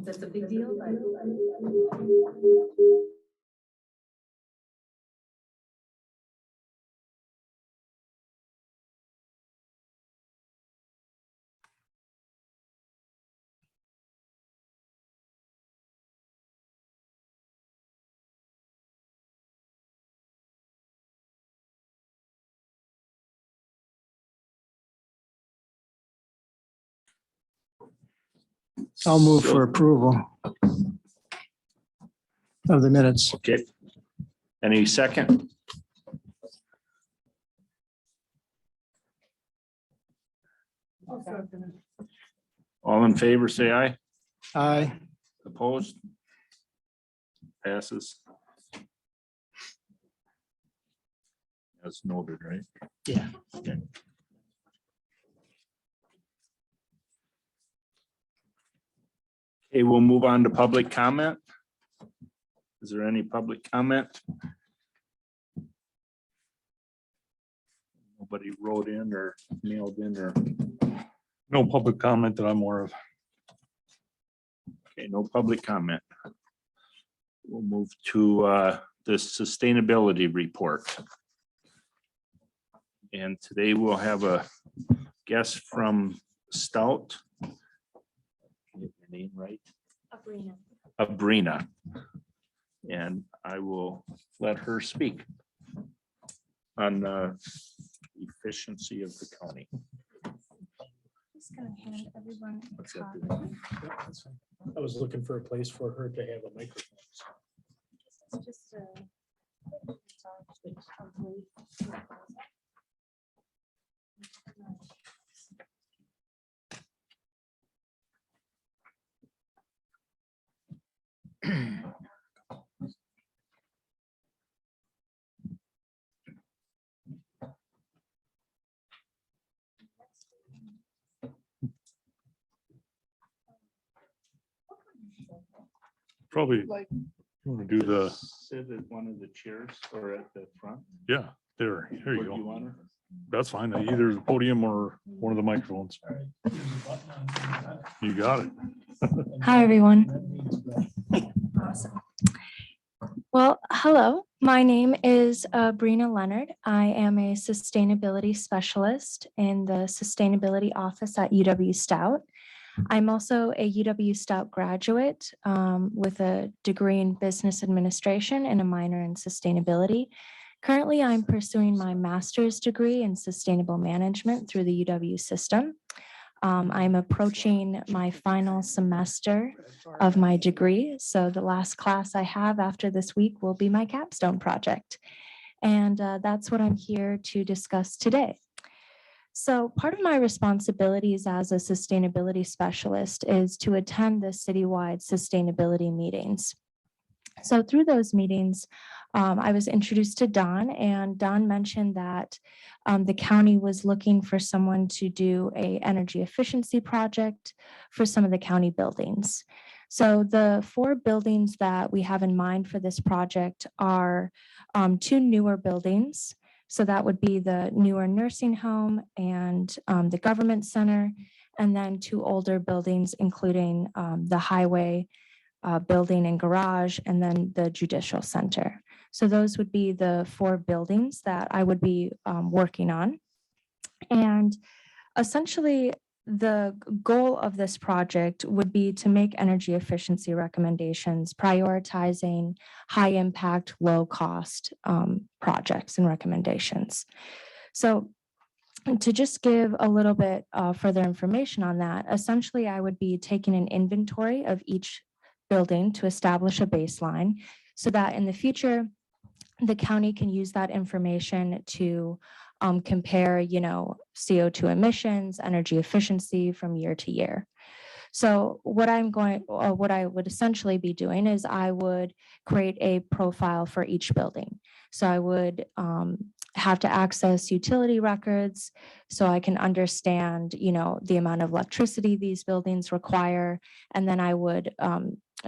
That's a big deal. I'll move for approval of the minutes. Okay. Any second? All in favor, say aye. Aye. Opposed? Passes. As noted, right? Yeah. Okay. Okay, we'll move on to public comment. Is there any public comment? Nobody wrote in or mailed in or, No public comment that I'm aware of. okay, no public comment. We'll move to the sustainability report. And today we'll have a guest from Stout. Get your name right? Abrina. And I will let her speak on the efficiency of the county. Just gonna hand everyone a What's that copy. I was looking for a place for her to have a microphone. It's just a Probably, you want to do the, Sit at one of the chairs or at the front. yeah, there, here Where you do you go. want her? That's fine. Either the podium or one of the microphones. You got it. Hi, everyone. Awesome. Well, hello, my name is Brina Leonard. I am a sustainability specialist in the sustainability office at UW Stout. I'm also a UW Stout graduate with a degree in business administration and a minor in sustainability. Currently, I'm pursuing my master's degree in sustainable management through the UW system. I'm approaching my final semester of my degree. So the last class I have after this week will be my capstone project. And that's what I'm here to discuss today. So part of my responsibilities as a sustainability specialist is to attend the citywide sustainability meetings. So through those meetings, I was introduced to Dunn, and Dunn mentioned that the county was looking for someone to do an energy efficiency project for some of the county buildings. So the 4 buildings that we have in mind for this project are 2 newer buildings. So that would be the newer nursing home and the government center, and then 2 older buildings, including the highway building and garage, and then the judicial center. So those would be the 4 buildings that I would be working on. And essentially, the goal of this project would be to make energy efficiency recommendations, prioritizing high impact, low cost projects and recommendations. So to just give a little bit further information on that, essentially I would be taking an inventory of each building to establish a baseline so that in the future, the county can use that information to compare, CO2 emissions, energy efficiency from year to year. So what I would essentially be doing is I would create a profile for each building. So I would have to access utility records so I can understand, the amount of electricity these buildings require. And then I would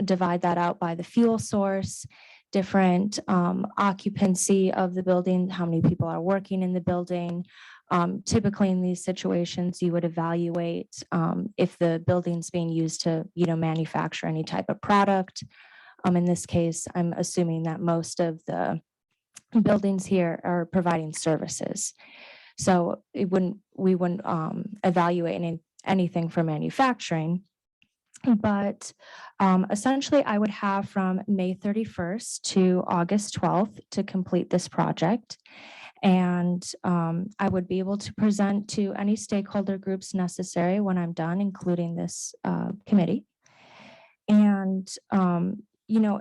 divide that out by the fuel source, different occupancy of the building, how many people are working in the building, Typically in these situations, you would evaluate if the building's being used to, manufacture any type of product. In this case, I'm assuming that most of the buildings here are providing services. So we wouldn't evaluate anything for manufacturing. But essentially, I would have from May 31st to August 12th to complete this project. And I would be able to present to any stakeholder groups necessary when I'm done, including this committee. And,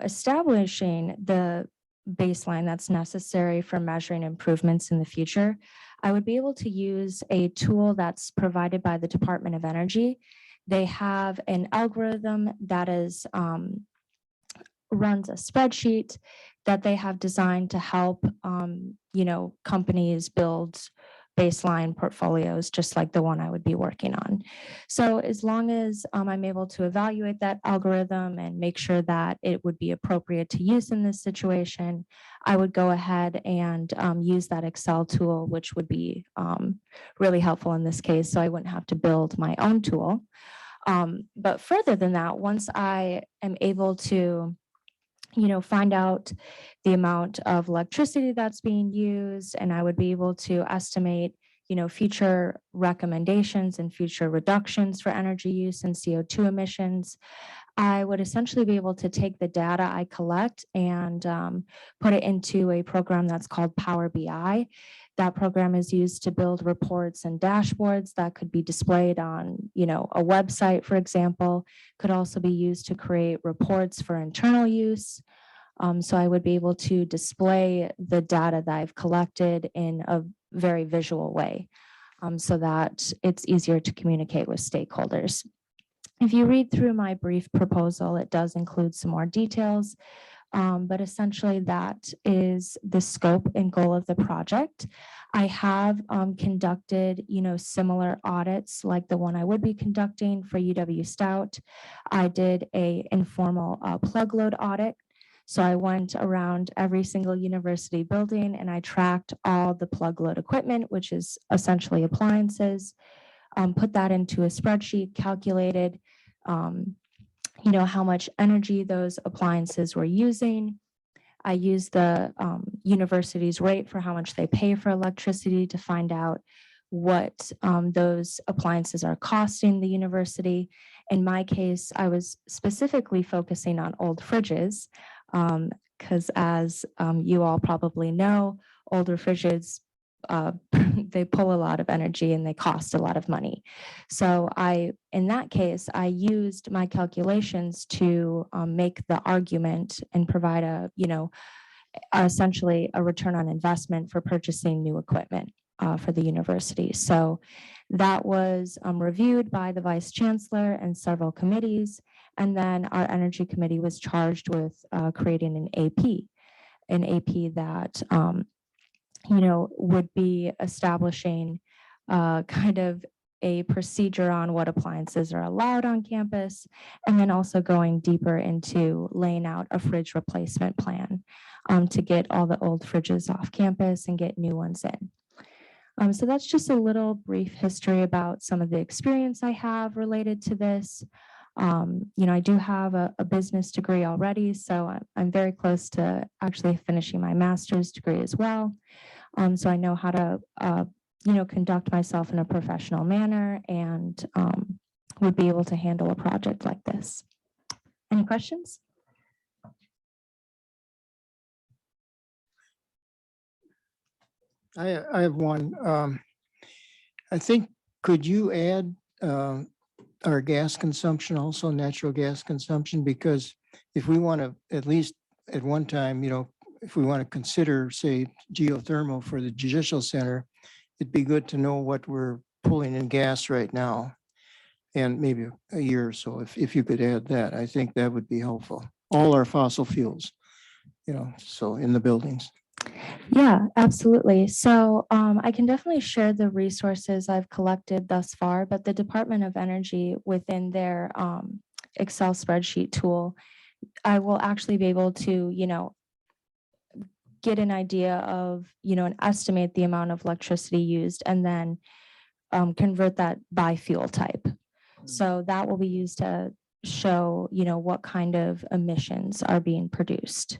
establishing the baseline that's necessary for measuring improvements in the future, I would be able to use a tool that's provided by the Department of Energy. They have an algorithm that is runs a spreadsheet that they have designed to help companies build baseline portfolios, just like the one I would be working on. So as long as I'm able to evaluate that algorithm and make sure that it would be appropriate to use in this situation, I would go ahead and use that Excel tool, which would be really helpful in this case, so I wouldn't have to build my own tool. But further than that, once I am able to find out the amount of electricity that's being used, and I would be able to estimate, future recommendations and future reductions for energy use and CO2 emissions. I would essentially be able to take the data I collect and put it into a program that's called Power BI. That program is used to build reports and dashboards that could be displayed on, a website, for example. Could also be used to create reports for internal use. So I would be able to display the data that I've collected in a very visual way, so that it's easier to communicate with stakeholders. If you read through my brief proposal, it does include some more details. But essentially that is the scope and goal of the project. I have conducted, similar audits like the one I would be conducting for UW Stout. I did a informal plug load audit. So I went around every single university building and I tracked all the plug load equipment, which is essentially appliances, put that into a spreadsheet, calculated how much energy those appliances were using. I used the university's rate for how much they pay for electricity to find out what those appliances are costing the university. In my case, I was specifically focusing on old fridges because as you all probably know, older fridges they pull a lot of energy and they cost a lot of money. So in that case, I used my calculations to make the argument and provide essentially a return on investment for purchasing new equipment for the university. So that was reviewed by the Vice Chancellor and several committees. And then our Energy Committee was charged with creating an AP that would be establishing kind of a procedure on what appliances are allowed on campus, and then also going deeper into laying out a fridge replacement plan to get all the old fridges off campus and get new ones in. So that's just a little brief history about some of the experience I have related to this. I do have a business degree already, so I'm very close to actually finishing my master's degree as well. So I know how to, conduct myself in a professional manner and would be able to handle a project like this. Any questions? I have one. I think, could you add our gas consumption, also natural gas consumption? Because if we want to, at least at one time, if we want to consider, say, geothermal for the Judicial Center, it'd be good to know what we're pulling in gas right now, and maybe a year or so. If you could add that, I think that would be helpful. All our fossil fuels, so in the buildings. Yeah, absolutely. So I can definitely share the resources I've collected thus far, but the Department of Energy within their Excel spreadsheet tool, I will actually be able to, get an idea of, and estimate the amount of electricity used, and then convert that by fuel type. So that will be used to show, what kind of emissions are being produced.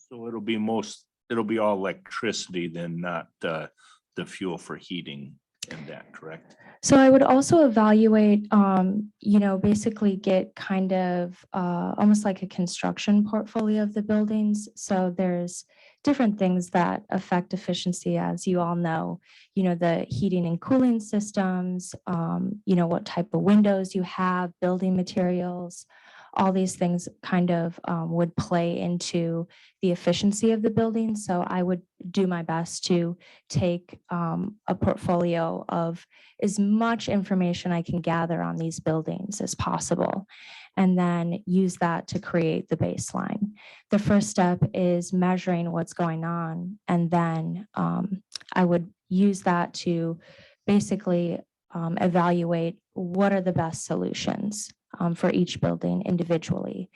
So it'll be all electricity then, not the fuel for heating and that, correct? So I would also evaluate, basically get kind of almost like a construction portfolio of the buildings. So there's different things that affect efficiency, as you all know, the heating and cooling systems, what type of windows you have, building materials, all these things kind of would play into the efficiency of the building. So I would do my best to take a portfolio of as much information I can gather on these buildings as possible, and then use that to create the baseline. The first step is measuring what's going on, and then I would use that to basically evaluate what are the best solutions for each building individually.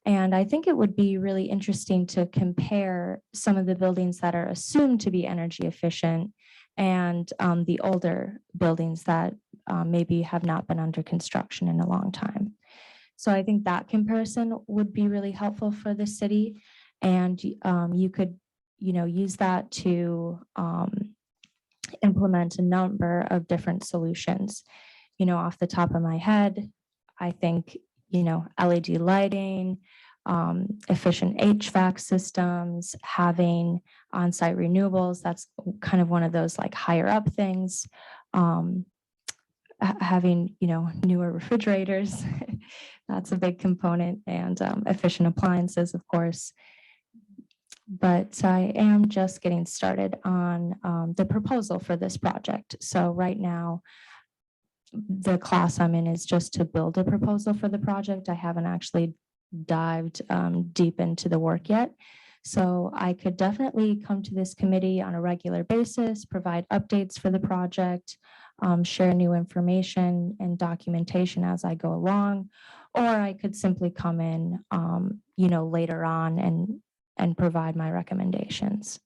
And I think it would be really interesting to compare some of the buildings that are assumed to be energy efficient and the older buildings that maybe have not been under construction in a long time. So I think that comparison would be really helpful for the city. And you could, use that to implement a number of different solutions. Off the top of my head, I think, LED lighting, efficient HVAC systems, having on-site renewables. That's kind of one of those like higher up things. Having, newer refrigerators, that's a big component, and efficient appliances, of course. But I am just getting started on the proposal for this project. So right now, the class I'm in is just to build a proposal for the project. I haven't actually dived deep into the work yet. So I could definitely come to this committee on a regular basis, provide updates for the project, share new information and documentation as I go along, or I could simply come in, later on and provide my recommendations.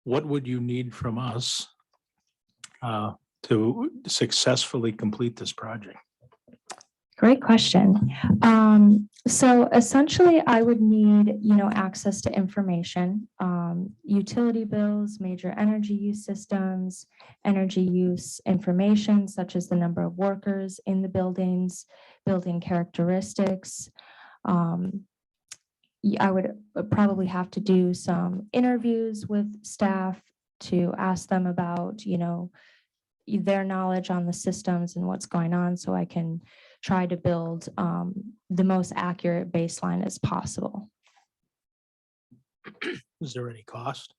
What would you need from us to successfully complete this project? Great question. So essentially, I would need, access to information, utility bills, major energy use systems, energy use information, such as the number of workers in the buildings, building characteristics. I would probably have to do some interviews with staff to ask them about, their knowledge on the systems and what's going on, so I can try to build the most accurate baseline as possible. Is there any cost?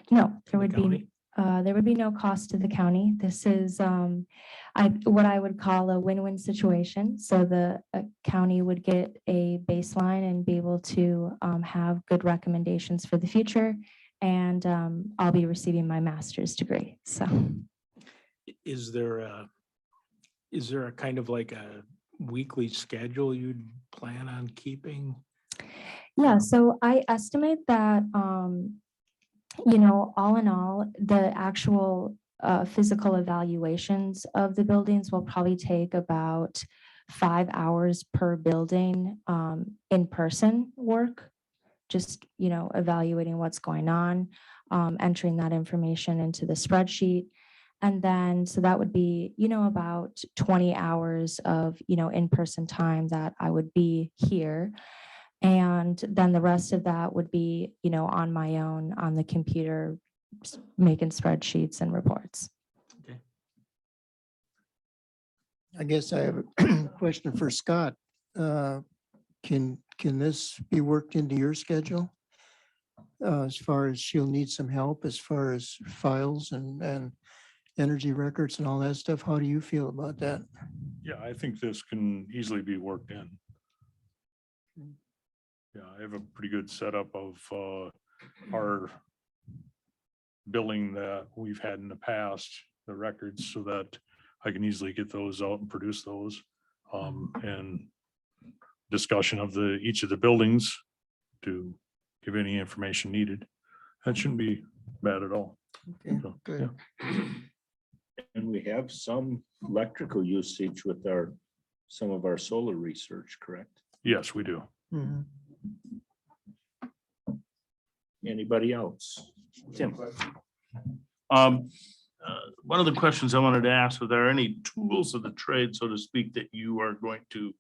No, there the would be no cost to the county. This is what I would call a win-win situation. So the county would get a baseline and be able to have good recommendations for the future, and I'll be receiving my master's degree. So. Is there a kind of like a weekly schedule you'd plan on keeping? Yeah, so I estimate that, all in all, the actual physical evaluations of the buildings will probably take about 5 hours per building in-person work, just, evaluating what's going on, entering that information into the spreadsheet. And then, so that would be, about 20 hours of, in-person time that I would be here. And then the rest of that would be, on my own, on the computer, making spreadsheets and reports. Okay. I guess I have a question for Scott. Can this be worked into your schedule? As far as she'll need some help as far as files and energy records and all that stuff. How do you feel about that? Yeah, I think this can easily be worked in. Yeah, I have a pretty good setup of our billing that we've had in the past, the records, so that I can easily get those out and produce those. And discussion of each of the buildings to give any information needed. That shouldn't be bad at all. Okay, So, good. yeah. And we have some electrical usage with some of our solar research, correct? Yes, we do. Mhm. Anybody else? Tim? One of the questions I wanted to ask, are there any tools of the trade, so to speak, that you are going to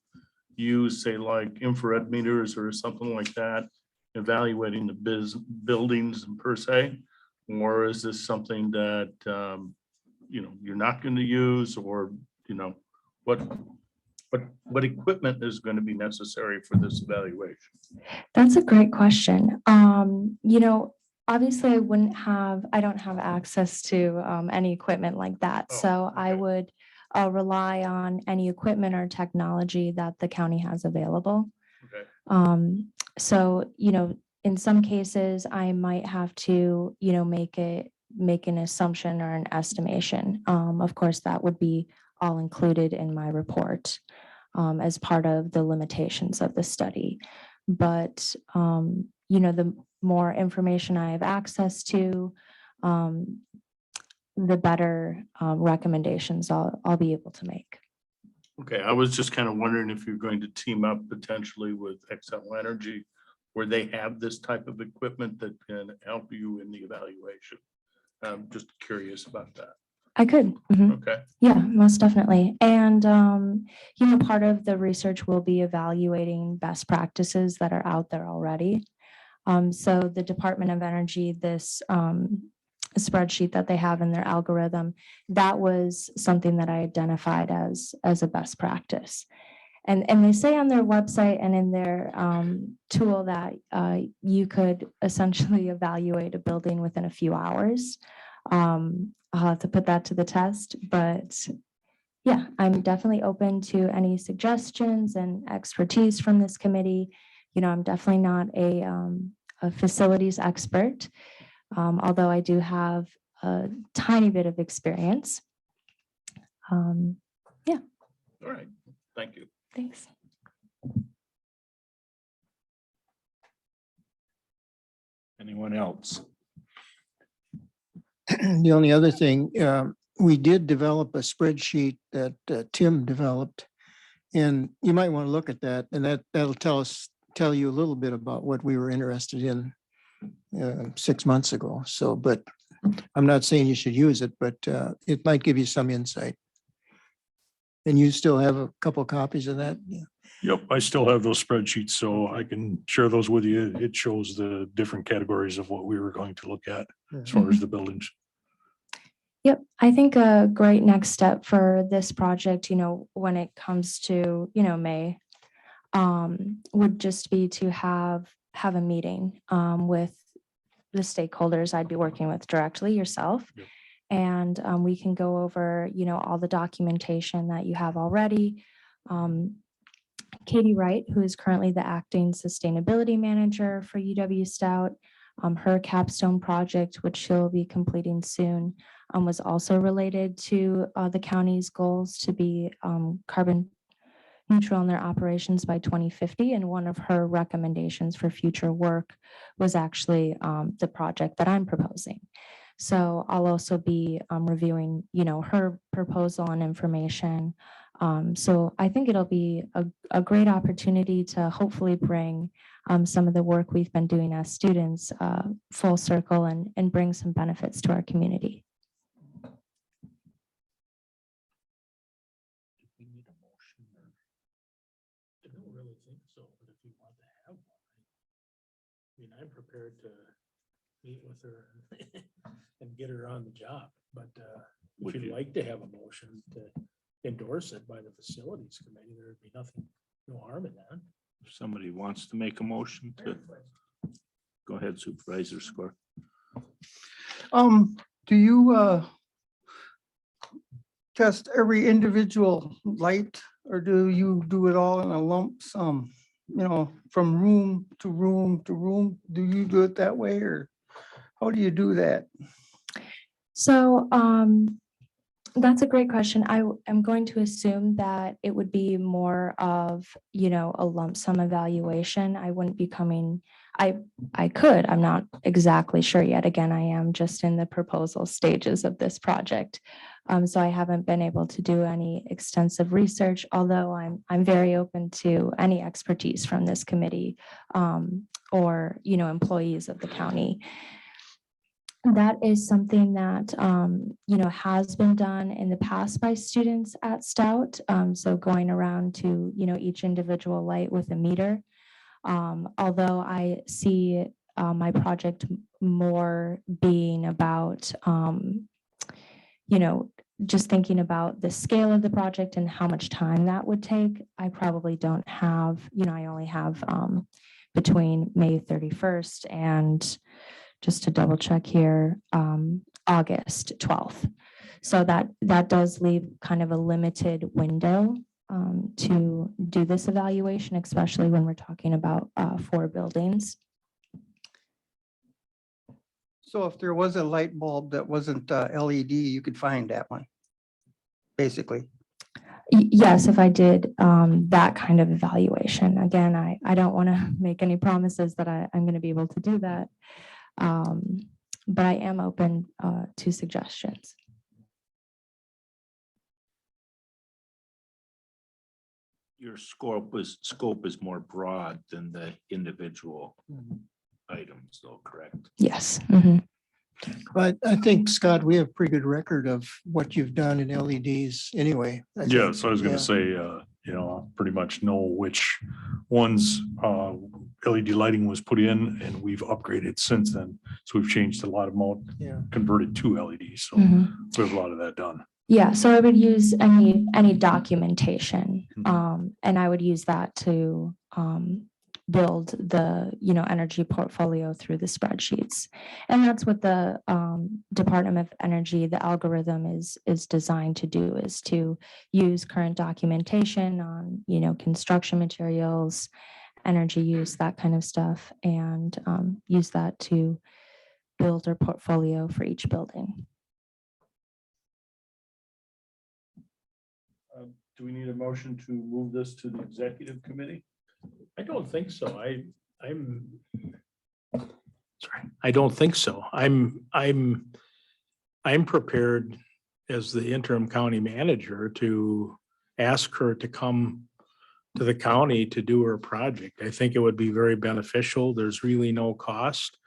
use, say like infrared meters or something like that, evaluating the buildings per se? Or is this something that, you're not going to use, or, what equipment is going to be necessary for this evaluation? That's a great question. Obviously I don't have access to any equipment like that. Oh, So I okay. would rely on any equipment or technology that the county has available. Okay. So, in some cases, I might have to, make an assumption or an estimation. Of course, that would be all included in my report as part of the limitations of the study. But, the more information I have access to, the better recommendations I'll be able to make. Okay, I was just kind of wondering if you're going to team up potentially with Excel Energy, where they have this type of equipment that can help you in the evaluation. I'm just curious about that. I could. Mhm. Okay, Yeah, most definitely. And, part of the research will be evaluating best practices that are out there already. So the Department of Energy, this spreadsheet that they have in their algorithm, that was something that I identified as a best practice. And they say on their website and in their tool that you could essentially evaluate a building within a few hours. I'll have to put that to the test, but yeah, I'm definitely open to any suggestions and expertise from this committee. I'm definitely not a facilities expert, although I do have a tiny bit of experience. all right, thank you. Thanks. Anyone else? The only other thing, we did develop a spreadsheet that Tim developed. And you might want to look at that, and that'll tell you a little bit about what we were interested in 6 months ago. So, but I'm not saying you should use it, but it might give you some insight. And you still have a couple copies of that? Yeah. Yep, I still have those spreadsheets, so I can share those with you. It shows the different categories of what we were going to look at as far as the buildings. Yep, I think a great next step for this project, when it comes to, May, would just be to have a meeting with the stakeholders I'd be working with directly, yourself. Yep. And we can go over, all the documentation that you have already. Katie Wright, who is currently the acting sustainability manager for UW Stout, her capstone project, which she'll be completing soon, was also related to the county's goals to be carbon neutral in their operations by 2050. And one of her recommendations for future work was actually the project that I'm proposing. So I'll also be reviewing, her proposal and information. So I think it'll be a great opportunity to hopefully bring some of the work we've been doing as students full circle and bring some benefits to our community. We need a motion. I don't really think so, but if you want to have one, I'm prepared to meet with her and get her on the job, but Would if you'd you? like to have a motion to endorse it by the facilities committee, there'd be no harm in that. If somebody wants to make a motion to, go ahead, Supervisor Score. Do you test every individual light, or do you do it all in a lump sum? from room to room to room? Do you do it that way, or how do you do that? So that's a great question. I am going to assume that it would be more of, a lump sum evaluation. I wouldn't be coming, I could, I'm not exactly sure yet. Again, I am just in the proposal stages of this project. So I haven't been able to do any extensive research, although I'm very open to any expertise from this committee or, employees of the county. That is something that, has been done in the past by students at Stout. So going around to, each individual light with a meter. Although I see my project more being about, just thinking about the scale of the project and how much time that would take. I probably don't have, I only have between May 31st and just to double check here, August 12th. So that does leave kind of a limited window to do this evaluation, especially when we're talking about 4 buildings. So if there was a light bulb that wasn't LED, you could find that one, basically. Yes, if I did that kind of evaluation. Again, I don't want to make any promises that I'm going to be able to do that. But I am open to suggestions. Your scope is more broad than the individual items, though, correct? Yes. Mhm. But I think, Scott, we have a pretty good record of what you've done in LEDs anyway. I think. Yes, I was Yeah. gonna say, pretty much know which ones LED lighting was put in, and we've upgraded since then. So we've changed a lot of them, Yeah. converted to LEDs, so Mhm. we have a lot of that done. Yeah, so I would use any documentation, and I would use that to build the energy portfolio through the spreadsheets, and that's what the Department of Energy, the algorithm is designed to do, is to use current documentation on construction materials, energy use, that kind of stuff, and use that to build our portfolio for each building. Do we need a motion to move this to the executive committee? I don't think so. I don't think so. I'm prepared as the interim county manager to ask her to come to the county to do her project. I think it would be very beneficial. There's really no cost.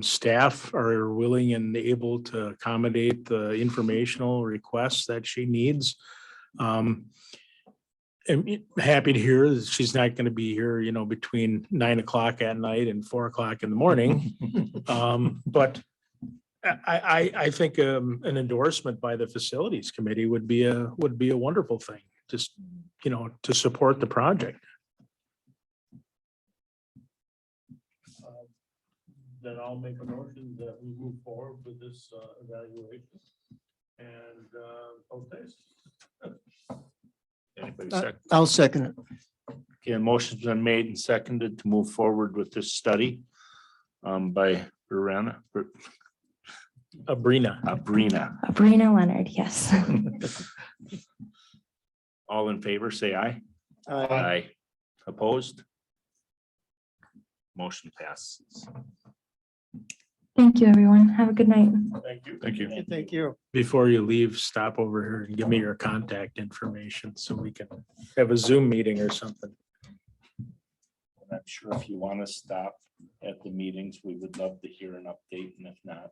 Staff are willing and able to accommodate the informational requests that she needs. I'm happy to hear that she's not going to be here, between 9 o'clock at night and 4 o'clock in the morning. But I think an endorsement by the facilities committee would be a wonderful thing, just, to support the project. Then I'll make a motion that we move forward with this evaluation. And Anybody second? I'll second it. Okay, a motion's been made and seconded to move forward with this study by Abrina. Sabrina Leonard, yes. All in favor, say aye. Aye. Aye. Opposed? Motion passes. Thank you, everyone. Have a good night. thank you. Thank you. Thank you. Before you leave, stop over here and give me your contact information so we can have a Zoom meeting or something. I'm sure if you want to stop at the meetings, we would love to hear an update, and if not,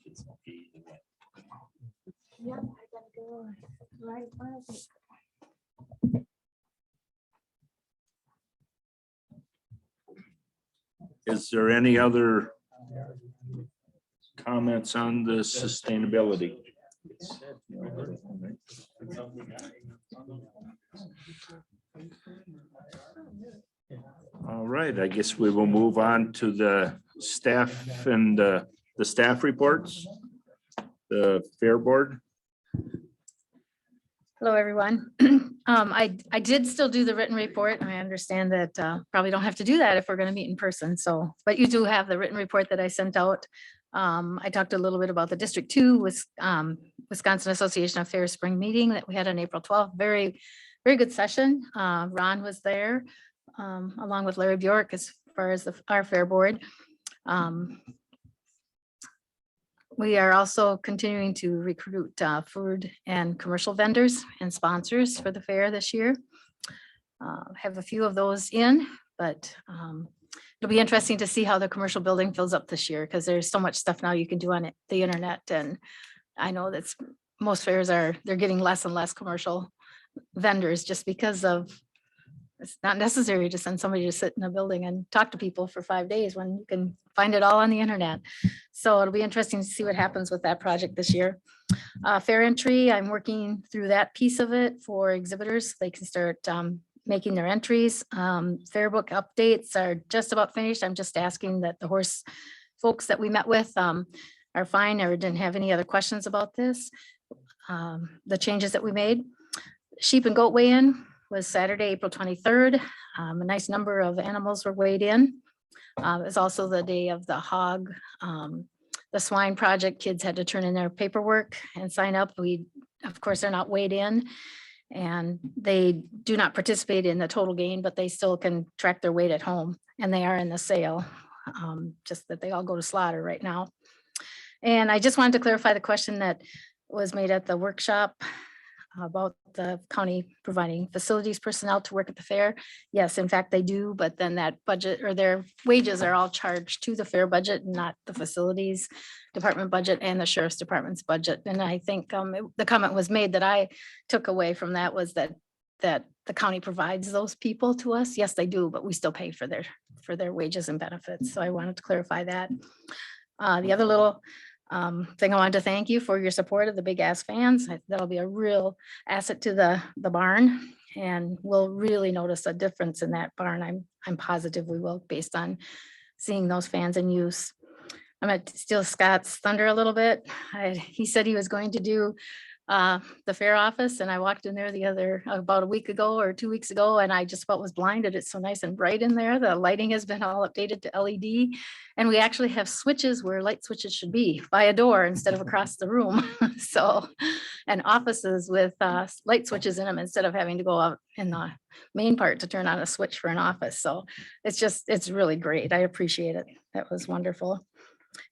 it's okay either way. Yeah, I gotta go right in front of me. Is there any other comments on the sustainability? All right, I guess we will move on to the staff and the staff reports. The Fair Board. Hello, everyone. I did still do the written report. I understand that probably don't have to do that if we're going to meet in person. So, but you do have the written report that I sent out. I talked a little bit about the District 2 Wisconsin Association of Fair Spring meeting that we had on April 12th. Very, very good session. Ron was there along with Larry Bjork as far as our fair board. We are also continuing to recruit food and commercial vendors and sponsors for the fair this year. Have a few of those in, but it'll be interesting to see how the commercial building fills up this year because there's so much stuff now you can do on the internet. And I know that's most fairs they're getting less and less commercial vendors just because of it's not necessary to send somebody to sit in a building and talk to people for 5 days when you can find it all on the internet. So it'll be interesting to see what happens with that project this year. Fair entry, I'm working through that piece of it for exhibitors. They can start making their entries. Fair book updates are just about finished. I'm just asking that the horse folks that we met with are fine or didn't have any other questions about this. The changes that we made. Sheep and goat weigh-in was Saturday, April 23rd. A nice number of animals were weighed in. It was also the day of the hog, the swine project. Kids had to turn in their paperwork and sign up. Of course, they're not weighed in and they do not participate in the total gain, but they still can track their weight at home and they are in the sale. Just that they all go to slaughter right now. And I just wanted to clarify the question that was made at the workshop about the county providing facilities personnel to work at the fair. Yes, in fact, they do, but then that budget or their wages are all charged to the fair budget, not the facilities department budget and the sheriff's department's budget. And I think the comment was made that I took away from that was that the county provides those people to us. Yes, they do, but we still pay for their wages and benefits. So I wanted to clarify that. The other little thing I wanted to thank you for your support of the Big Ass fans. That'll be a real asset to the barn and we'll really notice a difference in that barn. I'm positive we will based on seeing those fans in use. I'm gonna steal Scott's thunder a little bit. He said he was going to do the fair office and I walked in there about a week ago or 2 weeks ago and I just about was blinded. It's so nice and bright in there. The lighting has been all updated to LED and we actually have switches where light switches should be by a door instead of across the room. So, and offices with light switches in them instead of having to go out in the main part to turn on a switch for an office. So it's really great. I appreciate it. That was wonderful.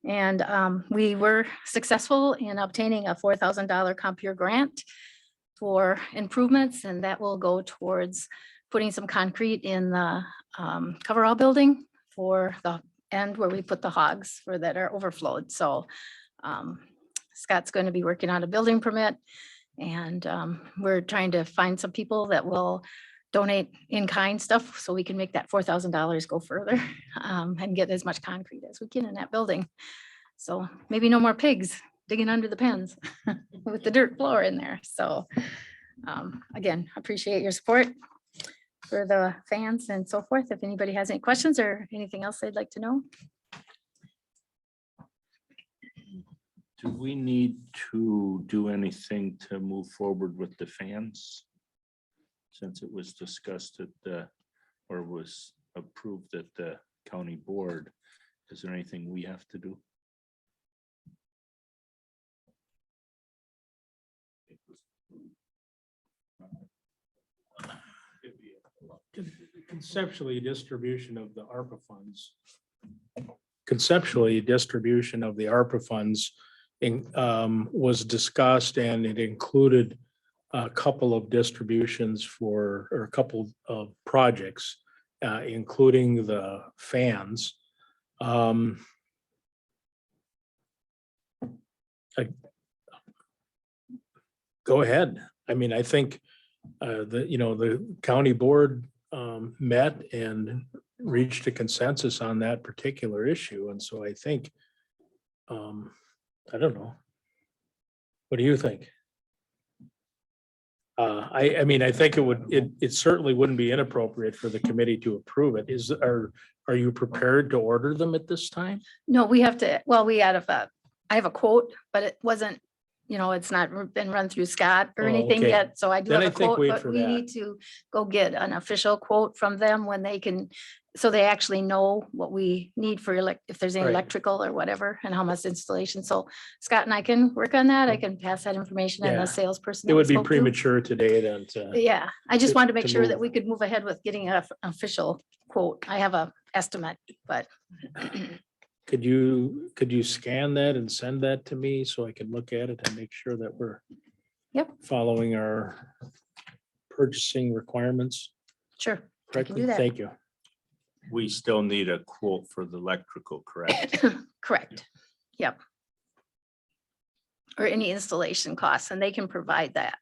And we were successful in obtaining a $4,000 Compeer grant for improvements, and that will go towards putting some concrete in the coverall building for the end where we put the hogs for that are overflowed. So Scott's going to be working on a building permit, and we're trying to find some people that will donate in-kind stuff so we can make that $4,000 go further and get as much concrete as we can in that building. So maybe no more pigs digging under the pens with the dirt floor in there. So again, appreciate your support for the fans and so forth. If anybody has any questions or anything else they'd like to know. Do we need to do anything to move forward with the fans? Since it was discussed at or was approved at the county board, is there anything we have to do? Conceptually, distribution of the ARPA funds. Conceptually, distribution of the ARPA funds was discussed and it included a couple of distributions or a couple of projects, including the fans. Go ahead. I mean, I think the county board met and reached a consensus on that particular issue. And so I think, I don't know. What do you think? I mean, I think it certainly wouldn't be inappropriate for the committee to approve it. Are you prepared to order them at this time? No, we have to, well, I have a quote, but it wasn't, it's not been run through Scott or Oh, anything okay. yet, so I do Then have I a think quote, wait but for we that. need to go get an official quote from them when they can, so they actually know what we need for if there's any Right. electrical or whatever and how much installation. So Scott and I can work on that. I can pass that information and Yeah. the salesperson. It that we would be spoke to. premature today then to, Yeah, I just wanted to make to sure that move. we could move ahead with getting an official quote. I have a estimate, but could you scan that and send that to me so I can look at it and make sure that we're Yep. following our purchasing requirements sure. correctly? that. Thank you. We still need a quote for the electrical, correct? Correct. Yep. Or any installation costs, and they can provide that.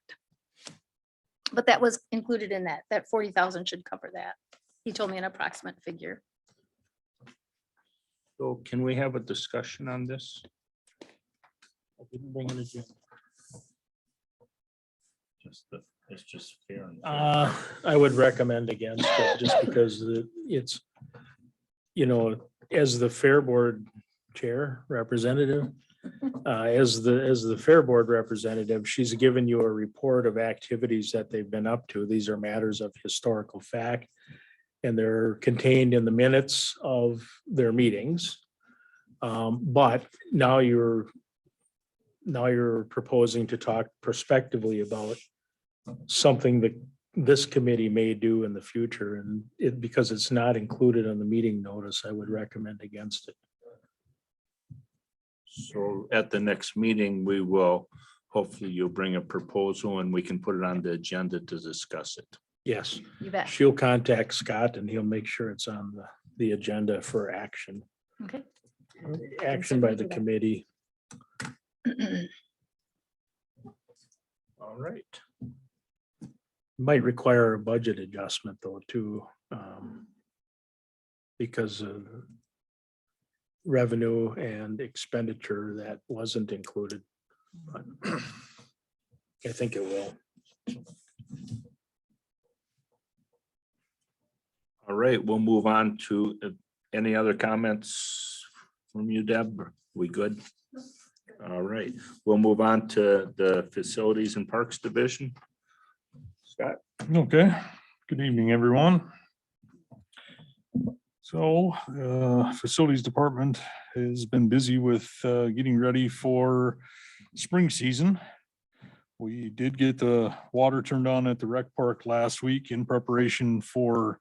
But that was included in that 40,000 should cover that. He told me an approximate figure. So can we have a discussion on this? I didn't bring an agenda. It's just fair. and fair. I would recommend against it just because it's, as the Fair Board Chair Representative, as the Fair Board Representative, she's given you a report of activities that they've been up to. These are matters of historical fact, and they're contained in the minutes of their meetings. But now you're proposing to talk prospectively about something that this committee may do in the future, and because it's not included on the meeting notice, I would recommend against it. So at the next meeting, we will, hopefully you'll bring a proposal and we can put it on the agenda to discuss it. Yes, You bet. she'll contact Scott and he'll make sure it's on the agenda for action. Okay. Action by certainly the do that. committee. All right. Might require a budget adjustment though, too. Because of revenue and expenditure that wasn't included. But I think it will. All right, we'll move on to any other comments from you, Deb? We good? All right, we'll move on to the Facilities and Parks Division. Scott? Okay, good evening, everyone. So, Facilities Department has been busy with getting ready for spring season. We did get the water turned on at the rec park last week in preparation for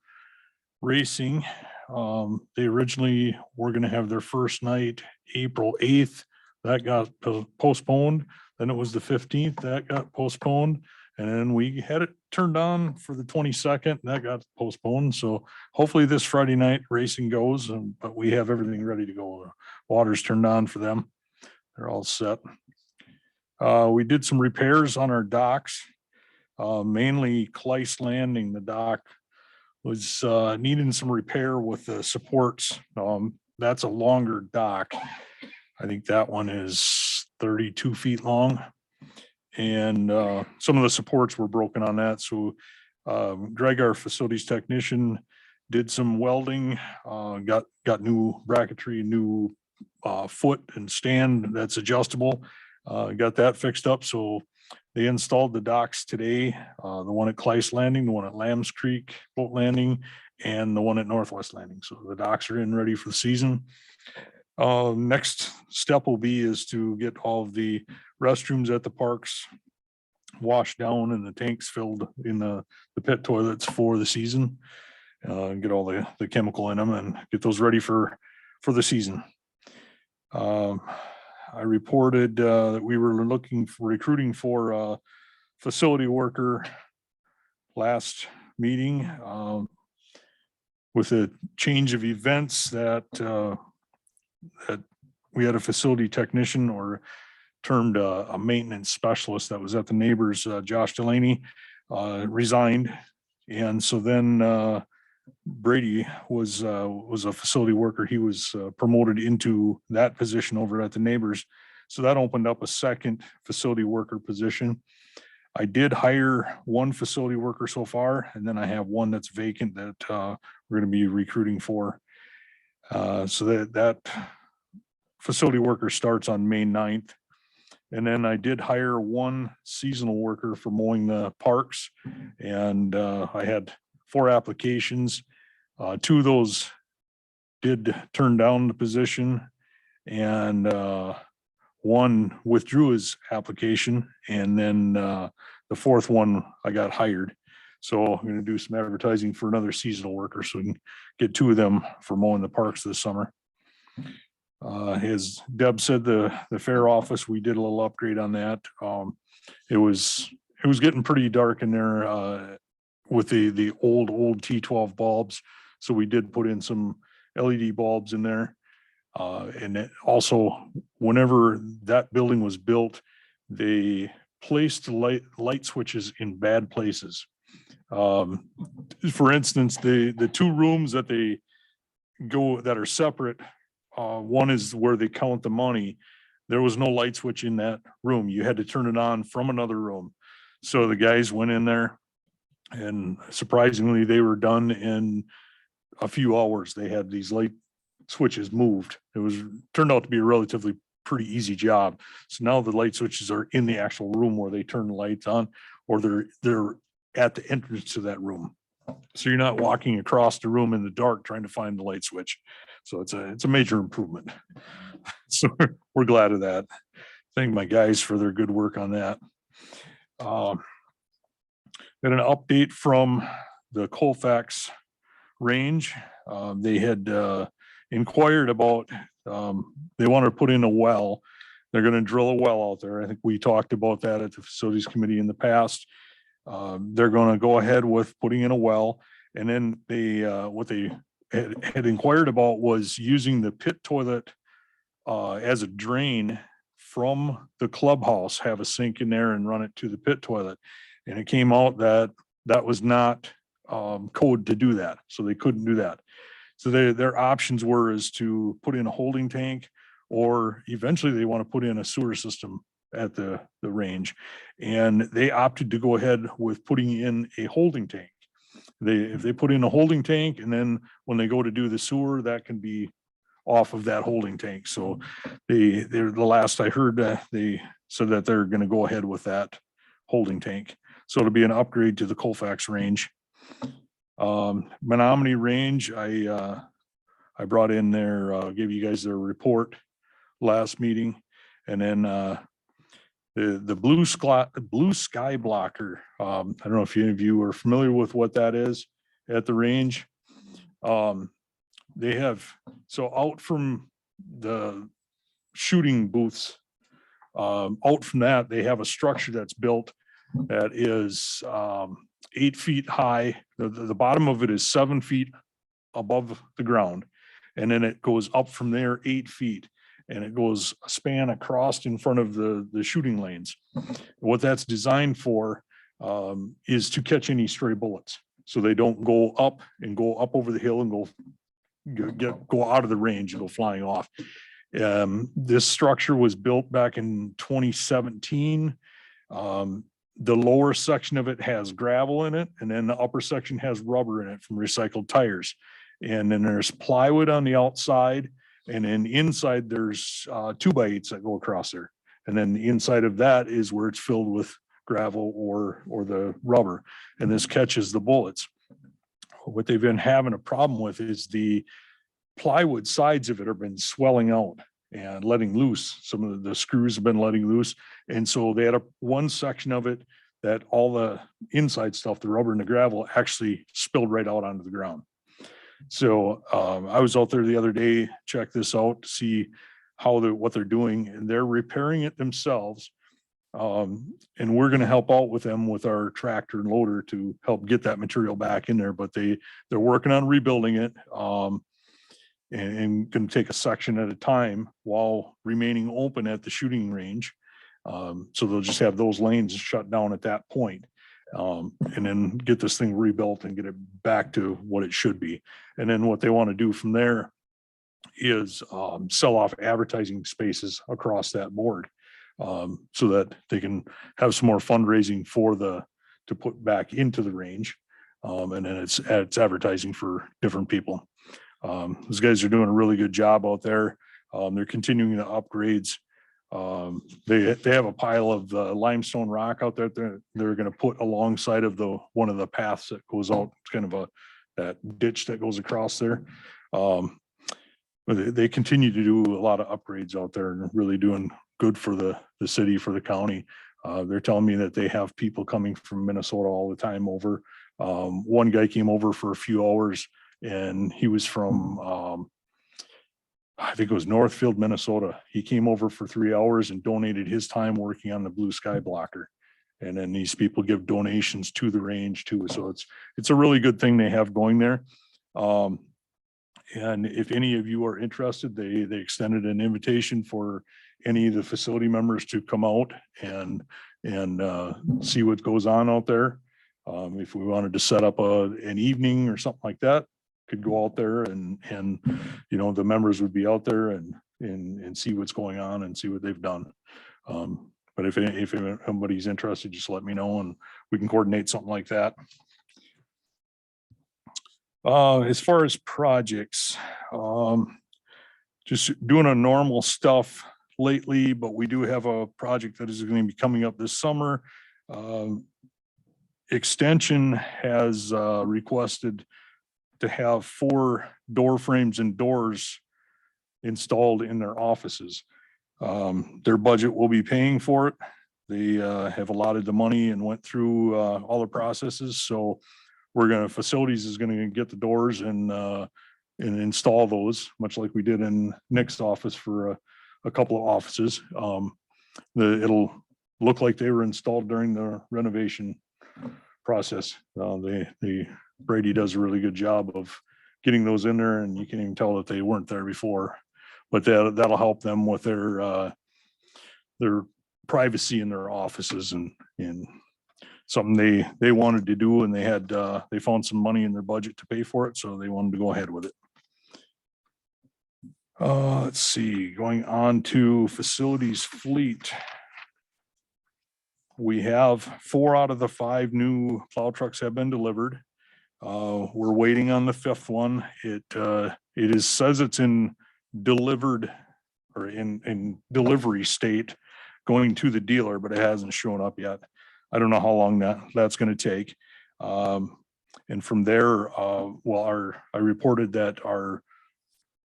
racing. They originally were gonna have their first night April 8th. That got postponed. Then it was the 15th, that got postponed. And then we had it turned on for the 22nd, that got postponed. So hopefully this Friday night racing goes, but we have everything ready to go. The water's turned on for them. They're all set. We did some repairs on our docks, mainly Cleiss Landing. The dock was needing some repair with the supports. That's a longer dock. I think that one is 32 feet long. And some of the supports were broken on that. So Greg, our facilities technician, did some welding, got new bracketry, new foot and stand that's adjustable. Got that fixed up. So they installed the docks today, the one at Cleiss Landing, the one at Lambs Creek Boat Landing, and the one at Northwest Landing. So the docks are in ready for the season. Next step will be is to get all of the restrooms at the parks washed down and the tanks filled in the pit toilets for the season. Get all the chemical in them and get those ready for the season. I reported that we were recruiting for a facility worker last meeting. With a change of events that we had a facility technician, or termed a maintenance specialist that was at the neighbors, Josh Delaney, resigned. And so then Brady was a facility worker. He was promoted into that position over at the neighbors. So that opened up a second facility worker position. I did hire one facility worker so far, and then I have one that's vacant that we're going to be recruiting for. So that facility worker starts on May 9th. And then I did hire one seasonal worker for mowing the parks. And I had 4 applications. 2 of those did turn down the position. And one withdrew his application. And then the 4th one, I got hired. So I'm gonna do some advertising for another seasonal worker, so we can get 2 of them for mowing the parks this summer. As Deb said, the fair office, we did a little upgrade on that. It was getting pretty dark in there with the old T12 bulbs. So we did put in some LED bulbs in there. And it also, whenever that building was built, they placed light switches in bad places. For instance, the 2 rooms that they go that are separate, one is where they count the money. There was no light switch in that room. You had to turn it on from another room. So the guys went in there, and surprisingly, they were done in a few hours. They had these light switches moved. Turned out to be a relatively pretty easy job. So now the light switches are in the actual room where they turn the lights on, or they're at the entrance to that room. So you're not walking across the room in the dark trying to find the light switch. So it's a major improvement. So we're glad of that. Thank my guys for their good work on that. Got an update from the Colfax range. They had inquired about, they want to put in a well. They're going to drill a well out there. I think we talked about that at the facilities committee in the past. They're going to go ahead with putting in a well. And then what they had inquired about was using the pit toilet as a drain from the clubhouse, have a sink in there and run it to the pit toilet. And it came out that that was not code to do that. So they couldn't do that. So their options were is to put in a holding tank, or eventually they want to put in a sewer system at the range. And they opted to go ahead with putting in a holding tank. If they put in a holding tank, and then when they go to do the sewer, that can be off of that holding tank. So they're the last I heard, they said that they're going to go ahead with that holding tank. So it'll be an upgrade to the Colfax range. Menominee range, I brought in their, gave you guys their report last meeting. And then the blue sky blocker. I don't know if any of you are familiar with what that is at the range. They have, so out from the shooting booths, out from that, they have a structure that's built that is 8 feet high. The bottom of it is 7 feet above the ground. And then it goes up from there 8 feet. And it goes a span across in front of the shooting lanes. What that's designed for is to catch any stray bullets. So they don't go up over the hill and go out of the range and go flying off. This structure was built back in 2017. The lower section of it has gravel in it, and then the upper section has rubber in it from recycled tires. And then there's plywood on the outside. And then inside there's 2x8s that go across there. And then the inside of that is where it's filled with gravel or the rubber. And this catches the bullets. What they've been having a problem with is the plywood sides of it have been swelling out and letting loose. Some of the screws have been letting loose. And so they had one section of it that all the inside stuff, the rubber and the gravel, actually spilled right out onto the ground. So I was out there the other day, check this out to see what they're doing, and they're repairing it themselves. And we're going to help out with them with our tractor and loader to help get that material back in there. But they're working on rebuilding it and going to take a section at a time while remaining open at the shooting range. So they'll just have those lanes shut down at that point. And then get this thing rebuilt and get it back to what it should be. And then what they want to do from there is sell off advertising spaces across that board so that they can have some more fundraising to put back into the range. And then it's advertising for different people. Those guys are doing a really good job out there. They're continuing the upgrades. They have a pile of limestone rock out there. They're gonna put alongside of one of the paths that goes out. It's kind of that ditch that goes across there. But they continue to do a lot of upgrades out there and really doing good for the city, for the county. They're telling me that they have people coming from Minnesota all the time over. One guy came over for a few hours and he was from, I think it was Northfield, Minnesota. He came over for 3 hours and donated his time working on the blue sky blocker. And then these people give donations to the range too. So it's a really good thing they have going there. And if any of you are interested, they extended an invitation for any of the facility members to come out and see what goes on out there. If we wanted to set up an evening or something like that, could go out there and you know, the members would be out there and see what's going on and see what they've done. But if anybody's interested, just let me know and we can coordinate something like that. As far as projects, just doing a normal stuff lately, but we do have a project that is going to be coming up this summer. Extension has requested to have 4 door frames and doors installed in their offices. Their budget will be paying for it. They have allotted the money and went through all the processes. So facilities is gonna get the doors and install those, much like we did in Nick's office for a couple of offices. It'll look like they were installed during the renovation process. Brady does a really good job of getting those in there, and you can even tell that they weren't there before. But that'll help them with their privacy in their offices and something they wanted to do, and they found some money in their budget to pay for it, so they wanted to go ahead with it. Let's see, going on to facilities fleet. We have 4 out of the 5 new plow trucks have been delivered. We're waiting on the 5th one. It says it's in delivered or in delivery state going to the dealer, but it hasn't shown up yet. I don't know how long that's going to take. And from there, I reported that our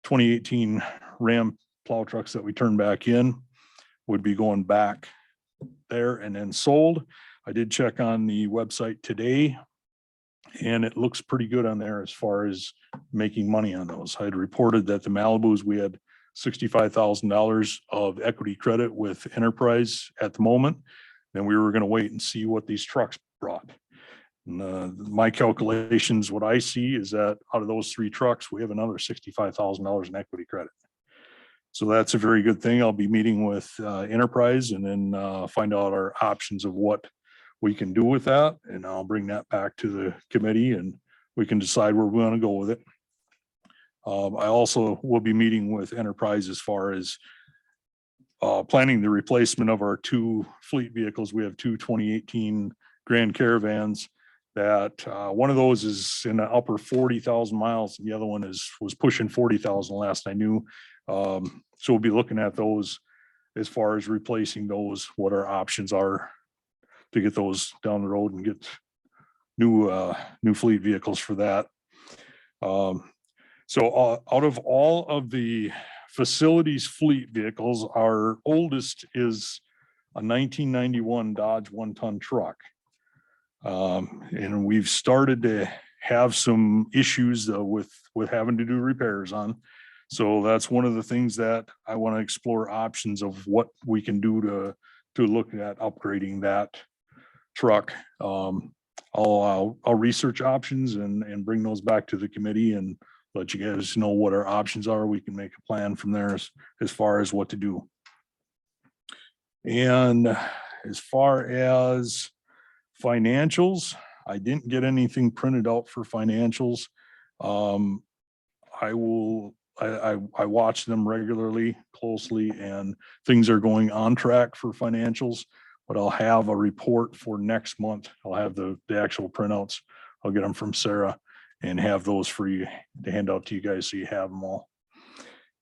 2018 Ram plow trucks that we turned back in would be going back there and then sold. I did check on the website today and it looks pretty good on there as far as making money on those. I had reported that the Malibus, we had $65,000 of equity credit with Enterprise at the moment. Then we were going to wait and see what these trucks brought. And, my calculations, what I see is that out of those 3 trucks, we have another $65,000 in equity credit. So that's a very good thing. I'll be meeting with Enterprise and then find out our options of what we can do with that. And I'll bring that back to the committee and we can decide where we want to go with it. I also will be meeting with Enterprise as far as planning the replacement of our 2 fleet vehicles. We have 2 2018 Grand Caravans that one of those is in the upper 40,000 miles. And the other one was pushing 40,000 last I knew. So we'll be looking at those as far as replacing those, what our options are to get those down the road and get new fleet vehicles for that. So out of all of the facilities fleet vehicles, our oldest is a 1991 Dodge 1-ton truck. And we've started to have some issues with having to do repairs on. So that's one of the things that I want to explore options of what we can do to look at upgrading that truck. I'll research options and bring those back to the committee and let you guys know what our options are. We can make a plan from there as far as what to do. And as far as financials, I didn't get anything printed out for financials. I watch them regularly, closely, and things are going on track for financials, but I'll have a report for next month. I'll have the actual printouts. I'll get them from Sarah and have those for you to hand out to you guys so you have them all.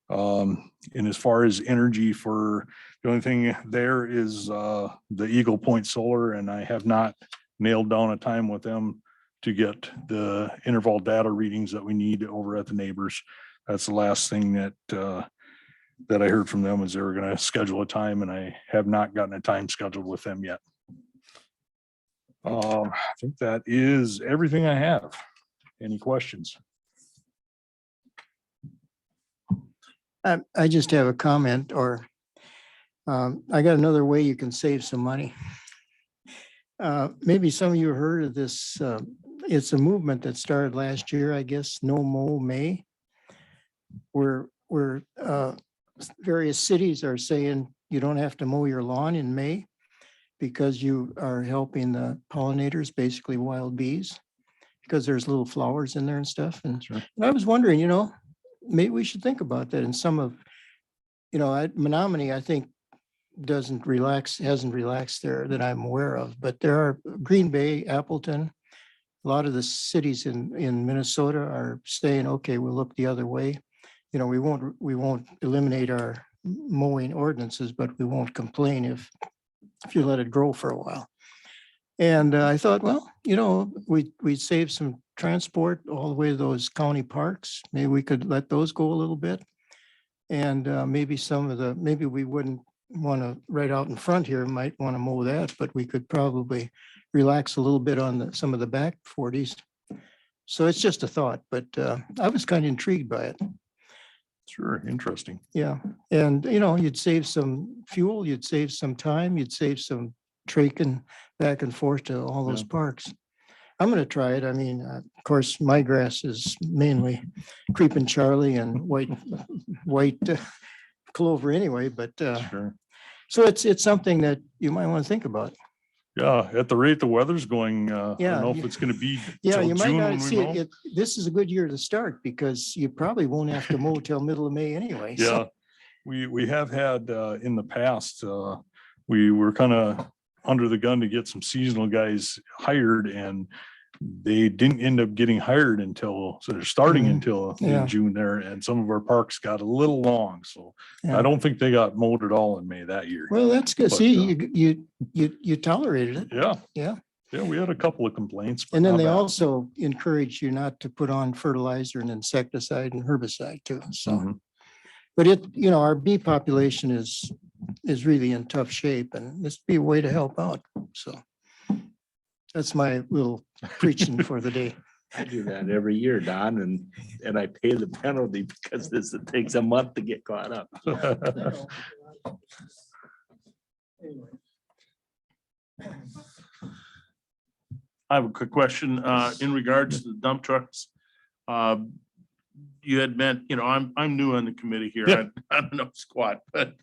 And as far as energy for, the only thing there is the Eagle Point Solar, and I have not nailed down a time with them to get the interval data readings that we need over at the neighbors. That's the last thing that that I heard from them, is they were gonna schedule a time, and I have not gotten a time scheduled with them yet. I think that is everything I have. Any questions? I just have a comment, or I got another way you can save some money. Maybe some of you heard of this. It's a movement that started last year, I guess, No Mow May. Where various cities are saying you don't have to mow your lawn in May because you are helping the pollinators, basically wild bees, because there's little flowers in there and stuff. And I was wondering, maybe we should think about that. And some of, Menominee, I think, hasn't relaxed there that I'm aware of, but there are Green Bay, Appleton, a lot of the cities in Minnesota are saying, okay, we'll look the other way. We won't eliminate our mowing ordinances, but we won't complain if you let it grow for a while. And I thought, well, we'd save some transport all the way to those county parks. Maybe we could let those go a little bit. And maybe maybe we wouldn't want to, right out in front here, might want to mow that, but we could probably relax a little bit on some of the back 40s. So it's just a thought, but I was kind of intrigued by it. Sure, interesting. Yeah, and you'd save some fuel, you'd save some time, you'd save some traking back and forth to all those parks. I'm gonna try it. I mean, of course, my grass is mainly Creeping Charlie and white clover anyway, but Sure. so it's something that you might want to think about. Yeah, at the rate the weather's going, I Yeah, don't know if you- it's gonna be Yeah, till you might June not when we see mow. it. This is a good year to start because you probably won't have to mow till middle of May anyway. Yeah, So, we have had in the past, we were kind of under the gun to get some seasonal guys hired, and they didn't end up getting hired so they're starting Mhm. until Yeah. in June there, and some of our parks got a little long, so yeah. I don't think they got mowed at all in May that year. Well, that's good. But, See, you tolerated it. Yeah. Yeah. Yeah, we had a couple of complaints. but And then not they bad. also encourage you not to put on fertilizer and insecticide and herbicide too. So, Mhm. but our bee population is really in tough shape, and this would be a way to help out. So that's my little preaching for the day. I do that every year, Don, and I pay the penalty because it takes a month to get caught up. Anyway. I have a quick question in regards to the dump trucks. You had meant, I'm new on the committee here. Yeah. I don't know squat, but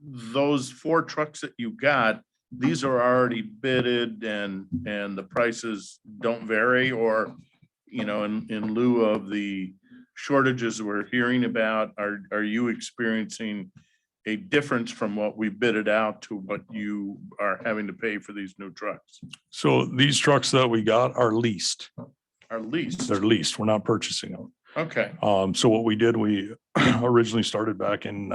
those 4 trucks that you got, these are already bidded and the prices don't vary, or, in lieu of the shortages we're hearing about, are you experiencing a difference from what we bidded out to what you are having to pay for these new trucks? So these trucks that we got are leased. Are leased? They're leased. We're not purchasing them. Okay, So what we did, we originally started back in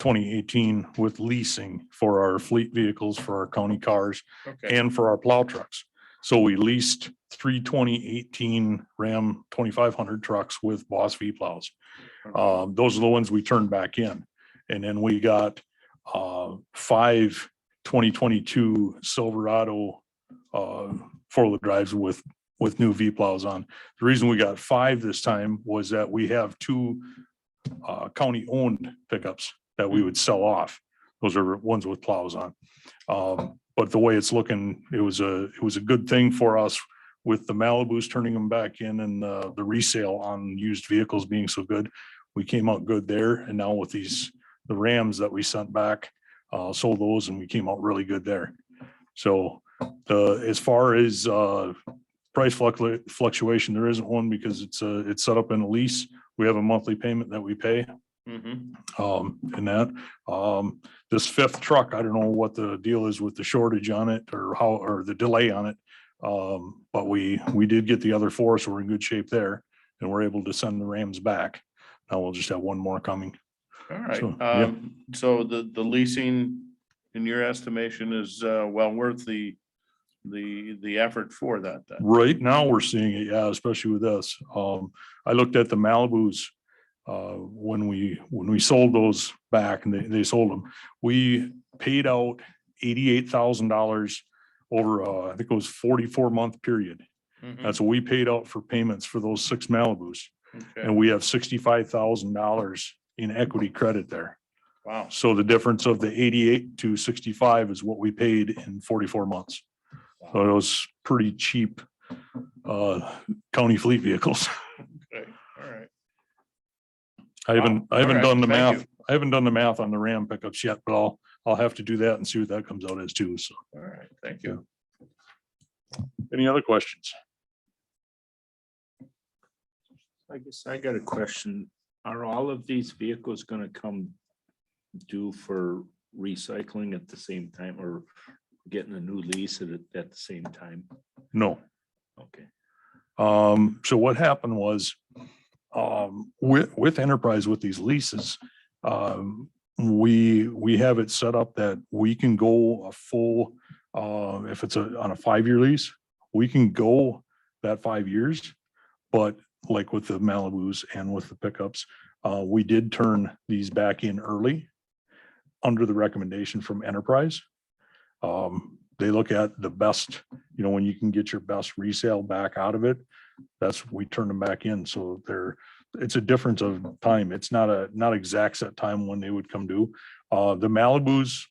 2018 with leasing for our fleet vehicles, for our county cars, okay, and for our plow trucks. So we leased 3 2018 Ram 2500 trucks with Boss V plows. Those are the ones we turned back in. And then we got 5 2022 Silverado 4-wheel drives with new V plows on. The reason we got 5 this time was that we have 2 county owned pickups that we would sell off. Those are ones with plows on. But the way it's looking, it was a good thing for us with the Malibus turning them back in, and the resale on used vehicles being so good. We came out good there. And now with the Rams that we sent back, sold those, and we came out really good there. So as far as price fluctuation, there isn't one because it's set up in a lease. We have a monthly payment that we pay. In that, this 5th truck, I don't know what the deal is with the shortage on it or the delay on it. But we did get the other 4, so we're in good shape there, and we're able to send the Rams back. Now we'll just have one more coming. All right, So, yeah. so the leasing, in your estimation, is well worth the effort for that then? Right now, we're seeing it, yeah, especially with this. I looked at the Malibus when we sold those back and they sold them. We paid out $88,000 over, I think it was 44-month period. Mhm. That's what we paid out for payments for those 6 Malibus. Okay. And we have $65,000 in equity credit there. Wow. So the difference of the 88 to 65 is what we paid in 44 months. So it was pretty cheap county fleet vehicles. Okay, all right. I haven't All right, done the thank math. you. I haven't done the math on the Ram pickups yet, but I'll have to do that and see what that comes out as too. So All right, thank you. any other questions? I guess I got a question. Are all of these vehicles gonna come due for recycling at the same time or getting a new lease at the same time? No. Okay. So what happened was, with Enterprise, with these leases, we have it set up that we can go a full, if it's on a 5-year lease, we can go that 5 years. But like with the Malibus and with the pickups, we did turn these back in early under the recommendation from Enterprise. They look at the best, when you can get your best resale back out of it, we turn them back in. So it's a difference of time. It's not exact set time when they would come due. The Malibus,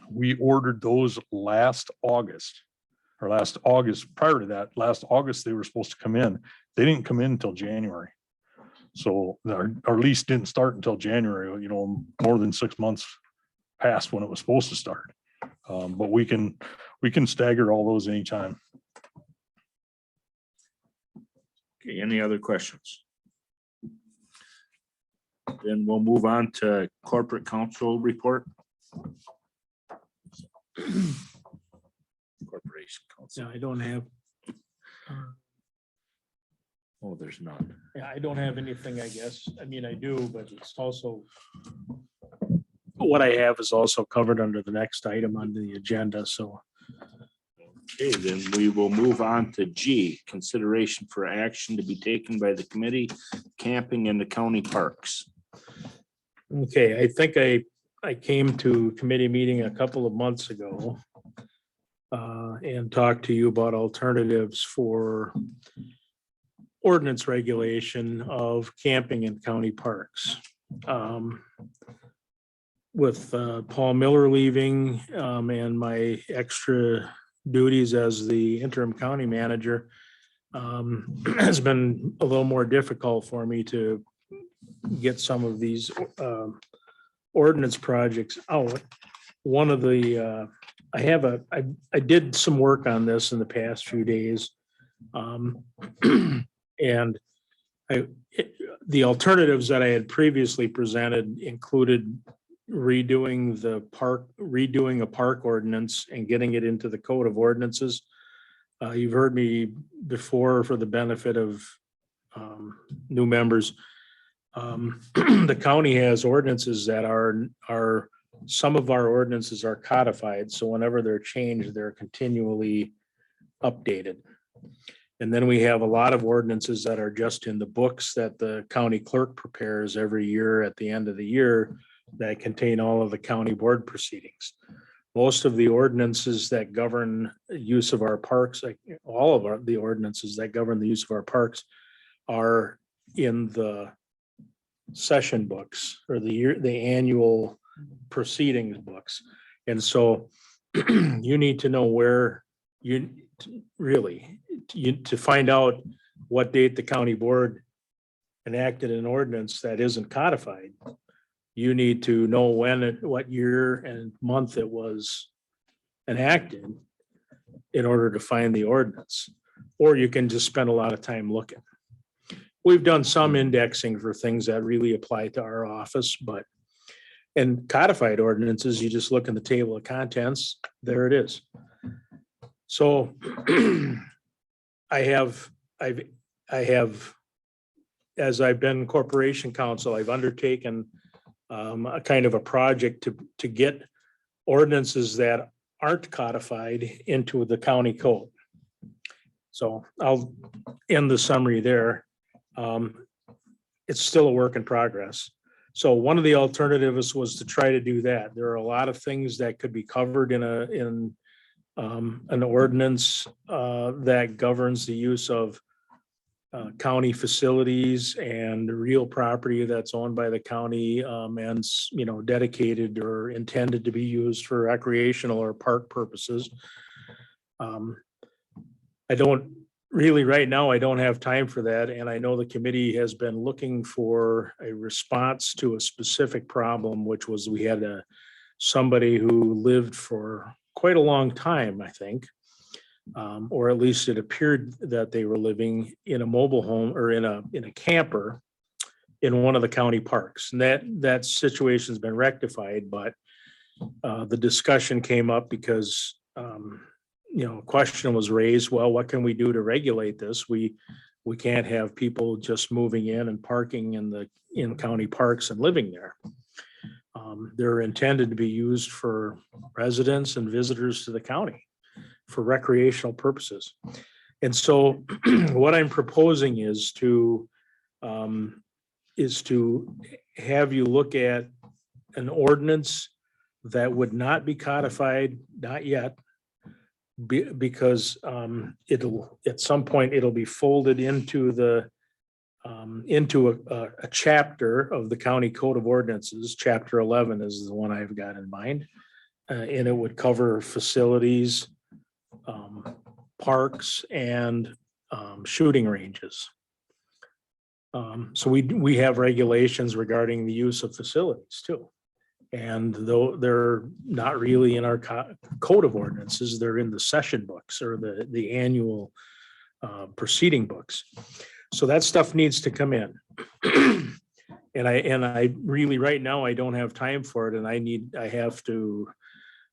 we ordered those last August. Prior to that, last August, they were supposed to come in. They didn't come in until January. So our lease didn't start until January, more than 6 months past when it was supposed to start. But we can stagger all those anytime. Okay, any other questions? Then we'll move on to corporate council report. Corporation council. No, I don't have. Oh, there's none. Yeah, I don't have anything, I guess. I mean, I do, but it's also. What I have is also covered under the next item on the agenda, so. Okay, then we will move on to G, consideration for action to be taken by the committee, camping in the county parks. Okay, I think I came to committee meeting a couple of months ago. And talked to you about alternatives for ordinance regulation of camping in county parks. With Paul Miller leaving and my extra duties as the interim county manager, has been a little more difficult for me to get some of these ordinance projects out. One of the, I did some work on this in the past few days. And the alternatives that I had previously presented included redoing a park ordinance and getting it into the code of ordinances. You've heard me before for the benefit of new members. The county has ordinances that are some of our ordinances are codified, so whenever they're changed, they're continually updated. And then we have a lot of ordinances that are just in the books that the county clerk prepares every year at the end of the year that contain all of the county board proceedings. Most of the ordinances that govern use of our parks, like all of the ordinances that govern the use of our parks, are in the session books or the annual proceedings books. And so you need to know where to find out what date the county board enacted an ordinance that isn't codified. You need to know what year and month it was enacted in order to find the ordinance, or you can just spend a lot of time looking. We've done some indexing for things that really apply to our office, but in codified ordinances, you just look in the table of contents, there it is. So I have as I've been corporation counsel, I've undertaken a kind of a project to get ordinances that aren't codified into the county code. So I'll end the summary there. It's still a work in progress. So one of the alternatives was to try to do that. There are a lot of things that could be covered in an ordinance that governs the use of county facilities and real property that's owned by the county and, dedicated or intended to be used for recreational or park purposes. I don't really, right now, I don't have time for that. And I know the committee has been looking for a response to a specific problem, which was we had somebody who lived for quite a long time, I think. Or at least it appeared that they were living in a mobile home or in a camper in one of the county parks. And that situation's been rectified, but the discussion came up because a question was raised, well, what can we do to regulate this? We can't have people just moving in and parking in county parks and living there. They're intended to be used for residents and visitors to the county for recreational purposes. And so what I'm proposing is to have you look at an ordinance that would not be codified, not yet, because it'll, at some point, it'll be folded into a chapter of the County Code of Ordinances. Chapter 11 is the one I've got in mind. And it would cover facilities, parks, and shooting ranges. So we have regulations regarding the use of facilities too. And though they're not really in our code of ordinances, they're in the session books or the annual proceeding books. So that stuff needs to come in. And I really, right now, I don't have time for it, and I have to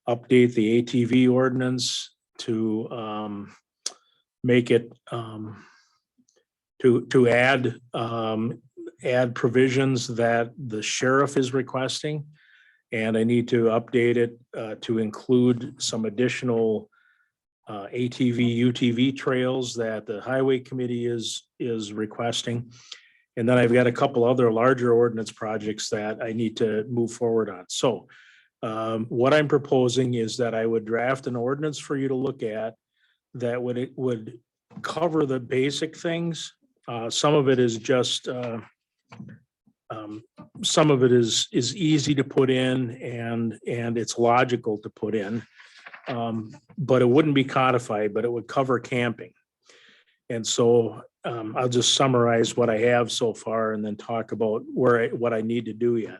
update the ATV ordinance to make it to add provisions that the sheriff is requesting. And I need to update it to include some additional ATV, UTV trails that the highway committee is requesting. And then I've got a couple other larger ordinance projects that I need to move forward on. So what I'm proposing is that I would draft an ordinance for you to look at that would cover the basic things. Some of it is just some of it is easy to put in and it's logical to put in, but it wouldn't be codified, but it would cover camping. And so I'll just summarize what I have so far and then talk about what I need to do yet.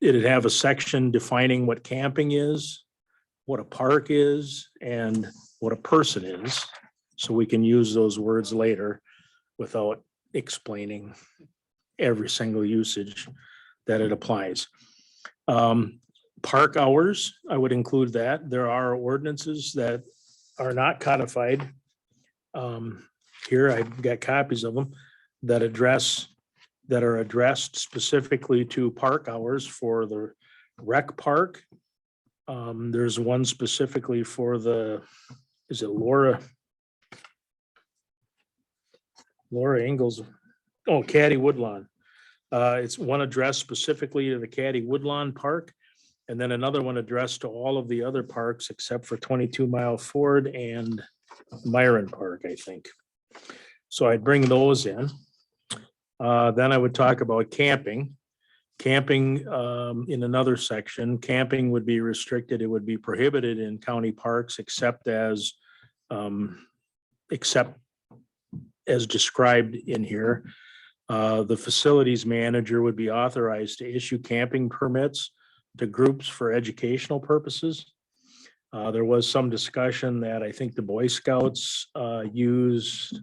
It'd have a section defining what camping is, what a park is, and what a person is. So we can use those words later without explaining every single usage that it applies. Park hours, I would include that. There are ordinances that are not codified. Here, I've got copies of them that are addressed specifically to park hours for the rec park. There's one specifically for is it Laura Ingalls? Oh, Caddy Woodlawn. It's one addressed specifically to the Caddy Woodlawn Park, and then another one addressed to all of the other parks except for 22 Mile Ford and Myron Park, I think. So I'd bring those in. Then I would talk about camping. Camping in another section, camping would be restricted. It would be prohibited in county parks except as described in here. The facilities manager would be authorized to issue camping permits to groups for educational purposes. There was some discussion that I think the Boy Scouts used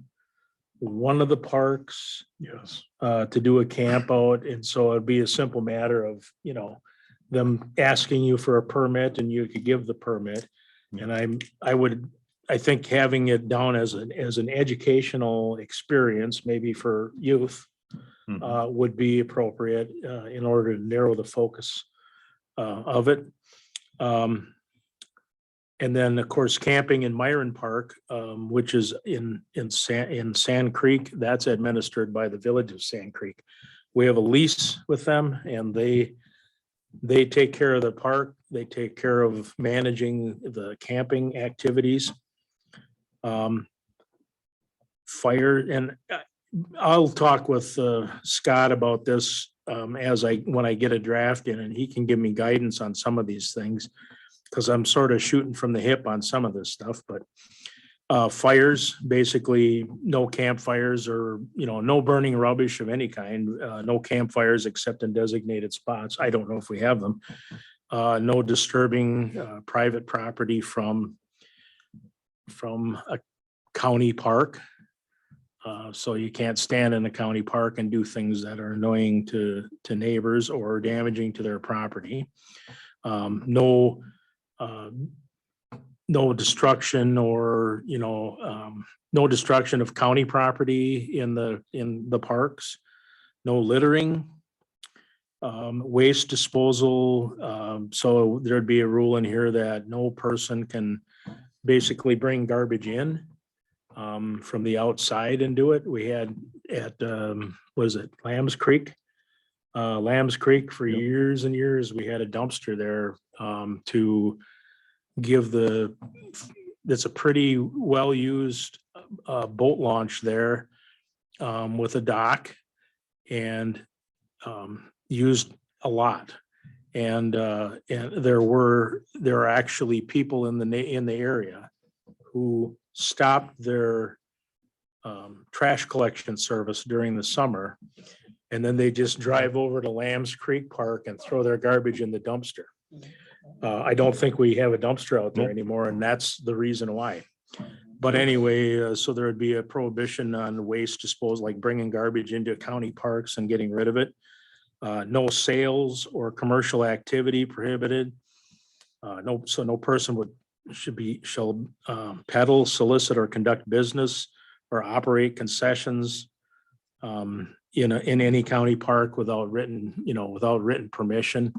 one of the parks, Yes. to do a camp out. And so it'd be a simple matter of, them asking you for a permit and you could give the permit. And I would I think having it down as an educational experience, maybe for youth, would be appropriate in order to narrow the focus of it. And then, of course, camping in Myron Park, which is in Sand Creek, that's administered by the Village of Sand Creek. We have a lease with them, and they take care of the park. They take care of managing the camping activities. Fire, and I'll talk with Scott about this when I get a draft in, and he can give me guidance on some of these things, because I'm sort of shooting from the hip on some of this stuff. But fires, basically no campfires, or no burning rubbish of any kind, no campfires except in designated spots. I don't know if we have them. No disturbing private property from a county park. So you can't stand in a county park and do things that are annoying to neighbors or damaging to their property. No destruction or, no destruction of county property in the parks, no littering, waste disposal. So there'd be a rule in here that no person can basically bring garbage in from the outside and do it. We had at, was it Lambs Creek? Lambs Creek for years and years, we had a dumpster there to give it's a pretty well-used boat launch there with a dock, and used a lot. And there are actually people in the area who stopped their trash collection service during the summer, and then they just drive over to Lambs Creek Park and throw their garbage in the dumpster. I don't think we have a dumpster out there anymore, and that's the reason why. But anyway, so there would be a prohibition on waste disposal, like bringing garbage into county parks and getting rid of it. No sales or commercial activity prohibited. No person shall peddle, solicit, or conduct business or operate concessions in any county park without written permission.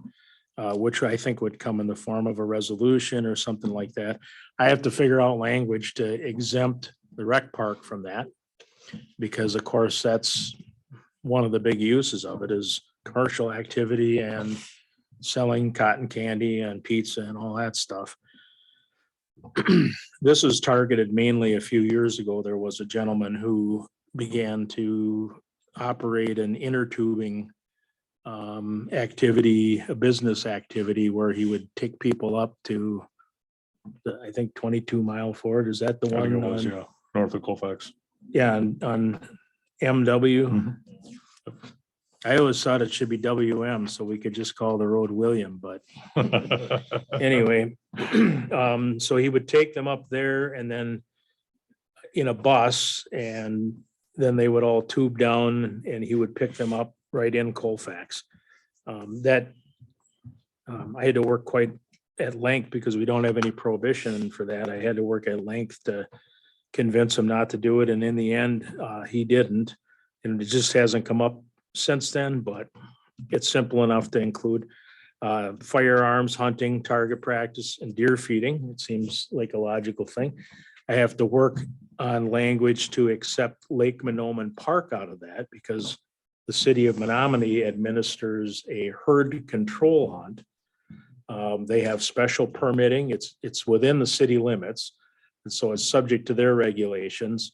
Which I think would come in the form of a resolution or something like that. I have to figure out language to exempt the rec park from that, because of course that's one of the big uses of it, is commercial activity and selling cotton candy and pizza and all that stuff. This was targeted mainly a few years ago. There was a gentleman who began to operate an inner tubing activity, a business activity, where he would take people up to I think 22 Mile Ford. Is that the I think one? it was, on- yeah, north of Colfax. Yeah, on MW. Mhm. I always thought it should be WM, so we could just call the road William, but anyway. So he would take them up there and then in a bus, and then they would all tube down and he would pick them up right in Colfax. I had to work quite at length because we don't have any prohibition for that. I had to work at length to convince him not to do it. And in the end, he didn't. And it just hasn't come up since then, but it's simple enough to include firearms, hunting, target practice, and deer feeding. It seems like a logical thing. I have to work on language to accept Lake Menominee Park out of that, because the city of Menominee administers a herd control hunt. They have special permitting. It's within the city limits. And so it's subject to their regulations.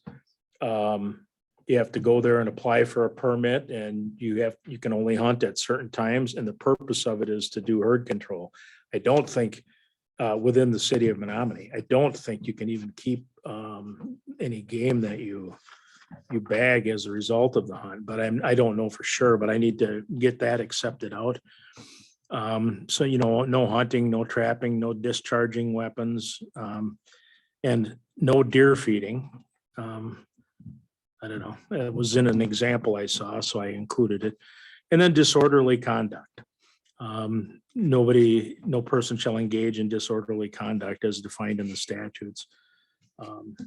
You have to go there and apply for a permit, and you can only hunt at certain times. And the purpose of it is to do herd control. I don't think within the city of Menominee, I don't think you can even keep any game that you bag as a result of the hunt, but I don't know for sure, but I need to get that accepted out. So, no hunting, no trapping, no discharging weapons, and no deer feeding. I don't know, it was in an example I saw, so I included it. And then disorderly conduct. No person shall engage in disorderly conduct as defined in the statutes. And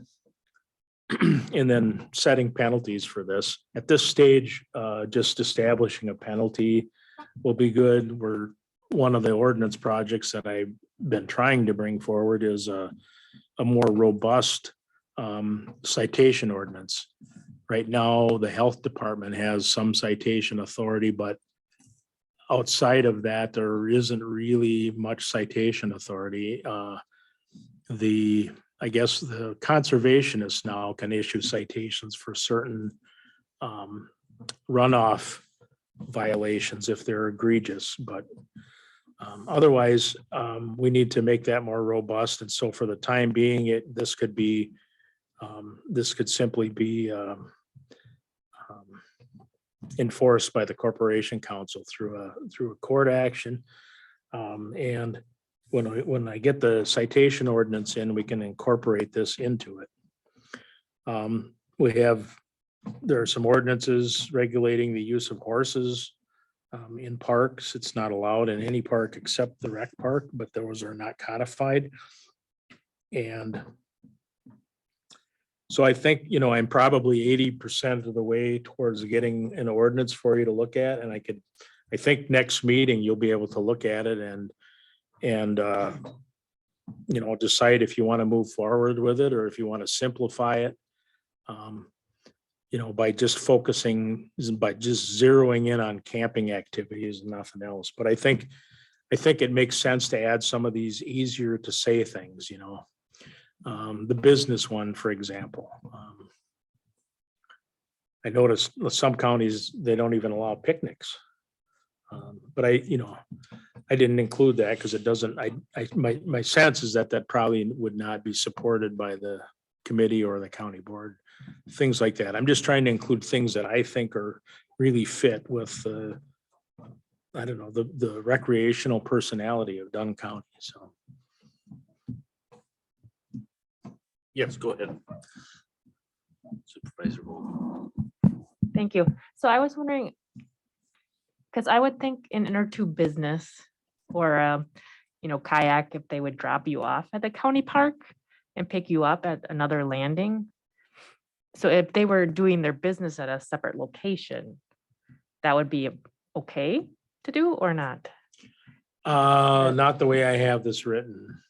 then setting penalties for this. At this stage, just establishing a penalty will be good. One of the ordinance projects that I've been trying to bring forward is a more robust citation ordinance. Right now, the health department has some citation authority, but outside of that, there isn't really much citation authority. I guess the conservationists now can issue citations for certain runoff violations if they're egregious, but otherwise, we need to make that more robust. And so for the time being, this could simply be enforced by the Corporation Council through a court action. And when I get the citation ordinance in, we can incorporate this into it. There are some ordinances regulating the use of horses in parks. It's not allowed in any park except the rec park, but those are not codified. And so I think, I'm probably 80% of the way towards getting an ordinance for you to look at. And I think next meeting, you'll be able to look at it and decide if you want to move forward with it or if you want to simplify it. By just zeroing in on camping activities and nothing else. But I think it makes sense to add some of these easier to say things, the business one, for example. I noticed some counties, they don't even allow picnics. But I didn't include that because it doesn't, my sense is that probably would not be supported by the committee or the county board, things like that. I'm just trying to include things that I think are really fit with the recreational personality of Dunn County, so. Yes, go ahead. Supervisor Vogel. Thank you. So I was wondering, because I would think in inner tube business or, kayak, if they would drop you off at the county park and pick you up at another landing. So if they were doing their business at a separate location, that would be okay to do or not? Not the way I have this written.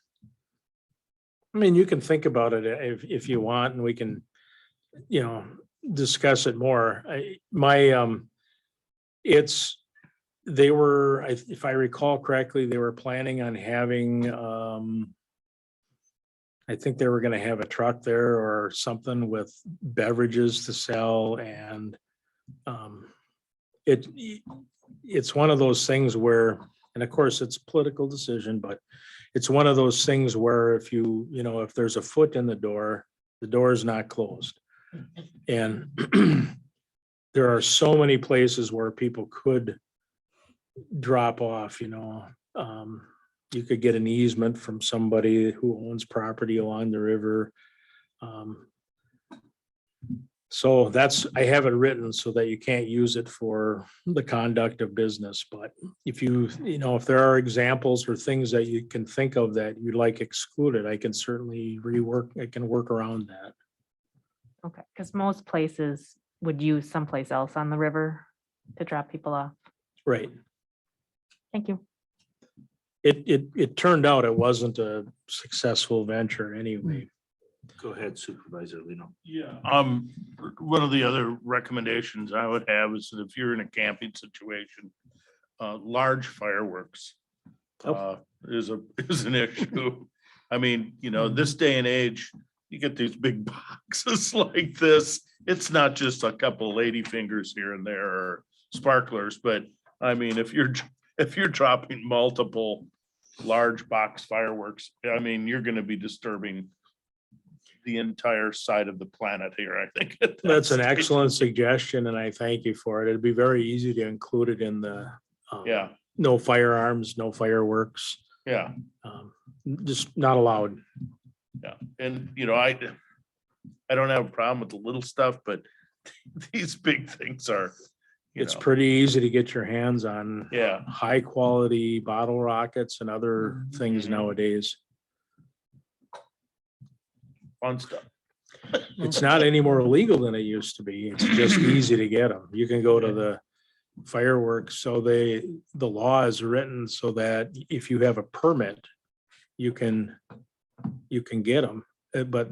I mean, you can think about it if you want, and we can, discuss it more. If I recall correctly, they were planning on having, I think they were going to have a truck there or something with beverages to sell. And it's one of those things where, and of course it's a political decision, but it's one of those things where if if there's a foot in the door is not closed. And there are so many places where people could drop off, you could get an easement from somebody who owns property along the river. So I have it written so that you can't use it for the conduct of business. But if if there are examples or things that you can think of that you'd like excluded, I can certainly work around that. Okay, because most places would use someplace else on the river to drop people off. Right. Thank you. It turned out it wasn't a successful venture anyway. Go ahead, Supervisor Lino. Yeah. One of the other recommendations I would have is that if you're in a camping situation, large fireworks is an issue. I mean, this day and age, you get these big boxes like this. It's not just a couple lady fingers here and there or sparklers, but I mean, if you're dropping multiple large box fireworks, I mean, you're going to be disturbing the entire side of the planet here, I think. That's an excellent suggestion, and I thank you for it. It'd be very easy to include it in the no firearms, no fireworks. Yeah. Just not allowed. Yeah. And, I don't have a problem with the little stuff, but these big things are, It's pretty easy to get your hands on yeah. high quality bottle rockets and other things Mhm. nowadays. fun stuff. It's not any more illegal than it used to be. It's just easy to get them. You can go to the fireworks. So the law is written so that if you have a permit, you can get them. But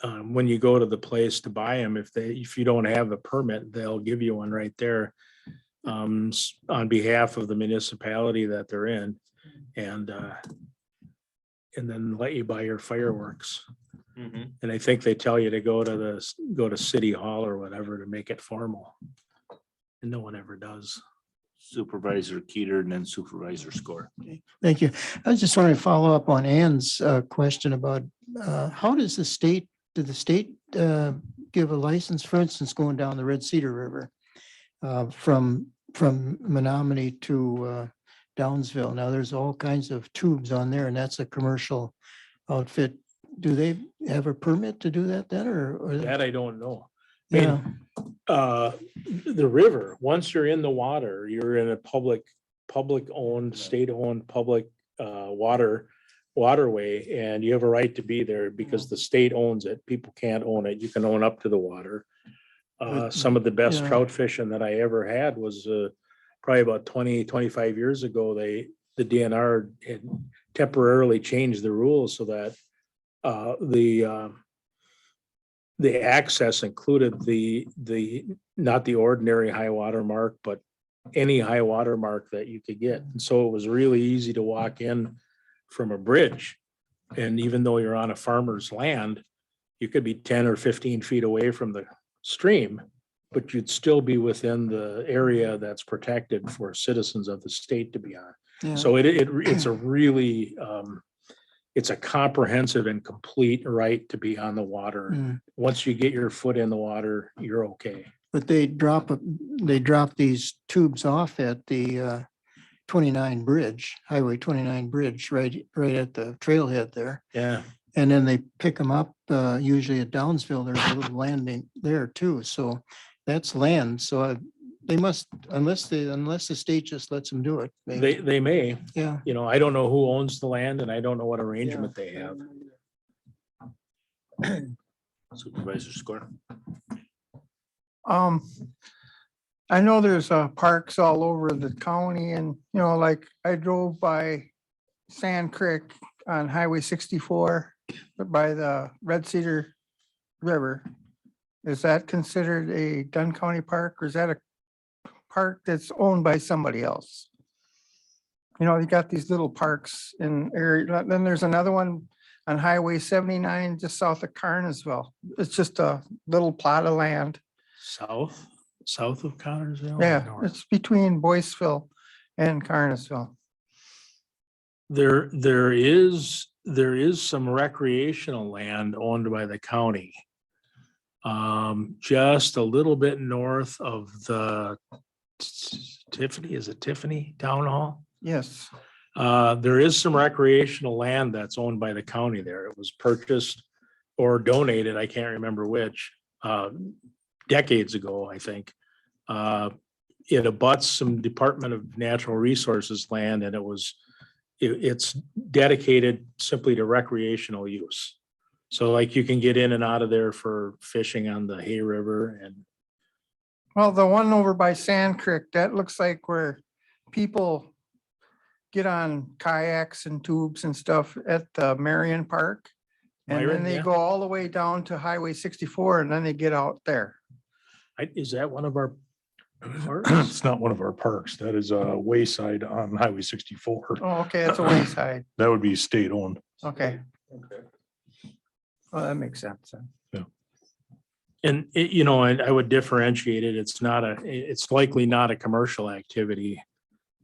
when you go to the place to buy them, if you don't have a permit, they'll give you one right there on behalf of the municipality that they're in, and then let you buy your fireworks. And I think they tell you to go to City Hall or whatever to make it formal. And no one ever does. Supervisor Keeter and then Supervisor Score. Thank you. I was just wanting to follow up on Ann's question about how does the state give a license, for instance, going down the Red Cedar River from Menominee to Downsville? Now, there's all kinds of tubes on there, and that's a commercial outfit. Do they have a permit to do that then, or? That I don't know. Yeah, The river, once you're in the water, you're in a public owned, state owned, public waterway, and you have a right to be there because the state owns it. People can't own it. You can own up to the water. Some of the best yeah. trout fishing that I ever had was probably about 25 years ago. The DNR had temporarily changed the rules so that the access included the not the ordinary high water mark, but any high water mark that you could get. And so it was really easy to walk in from a bridge. And even though you're on a farmer's land, you could be 10 or 15 feet away from the stream, but you'd still be within the area that's protected for citizens of the state to be on. yeah. So it's a really, it's a comprehensive and complete right to be on the water. Mm. Once you get your foot in the water, you're okay. But they drop these tubes off at the 29 bridge, Highway 29 bridge, right at the trailhead there. Yeah. And then they pick them up, usually at Downsville, there's a little landing there too. So that's land. So they must, unless the state just lets them do it. maybe. They may, Yeah. I don't know who owns the land and I don't know what arrangement they have. Supervisor Score. I know there's parks all over the county and, like I drove by Sand Creek on Highway 64 by the Red Cedar River. Is that considered a Dunn County park or is that a park that's owned by somebody else? You got these little parks in area. Then there's another one on Highway 79 just south of Carnesville. It's just a little plot of land. South of Connersville? or Yeah, north? it's between Boyceville and Carnesville. There is some recreational land owned by the county. Just a little bit north of the Tiffany Town Hall? Yes. There is some recreational land that's owned by the county there. It was purchased or donated, I can't remember which, decades ago, I think. It abuts some Department of Natural Resources land and it's dedicated simply to recreational use. So like you can get in and out of there for fishing on the Hay River and. Well, the one over by Sand Creek, that looks like where people get on kayaks and tubes and stuff at the Marion Park. And Myron, then they yeah. go all the way down to Highway 64 and then they get out there. Is that one of our parks? It's not one of our parks. That is a wayside on Highway 64. Oh, okay, it's a wayside. That would be state owned. Okay. Well, that makes sense. then. And and I would differentiate it. It's likely not a commercial activity.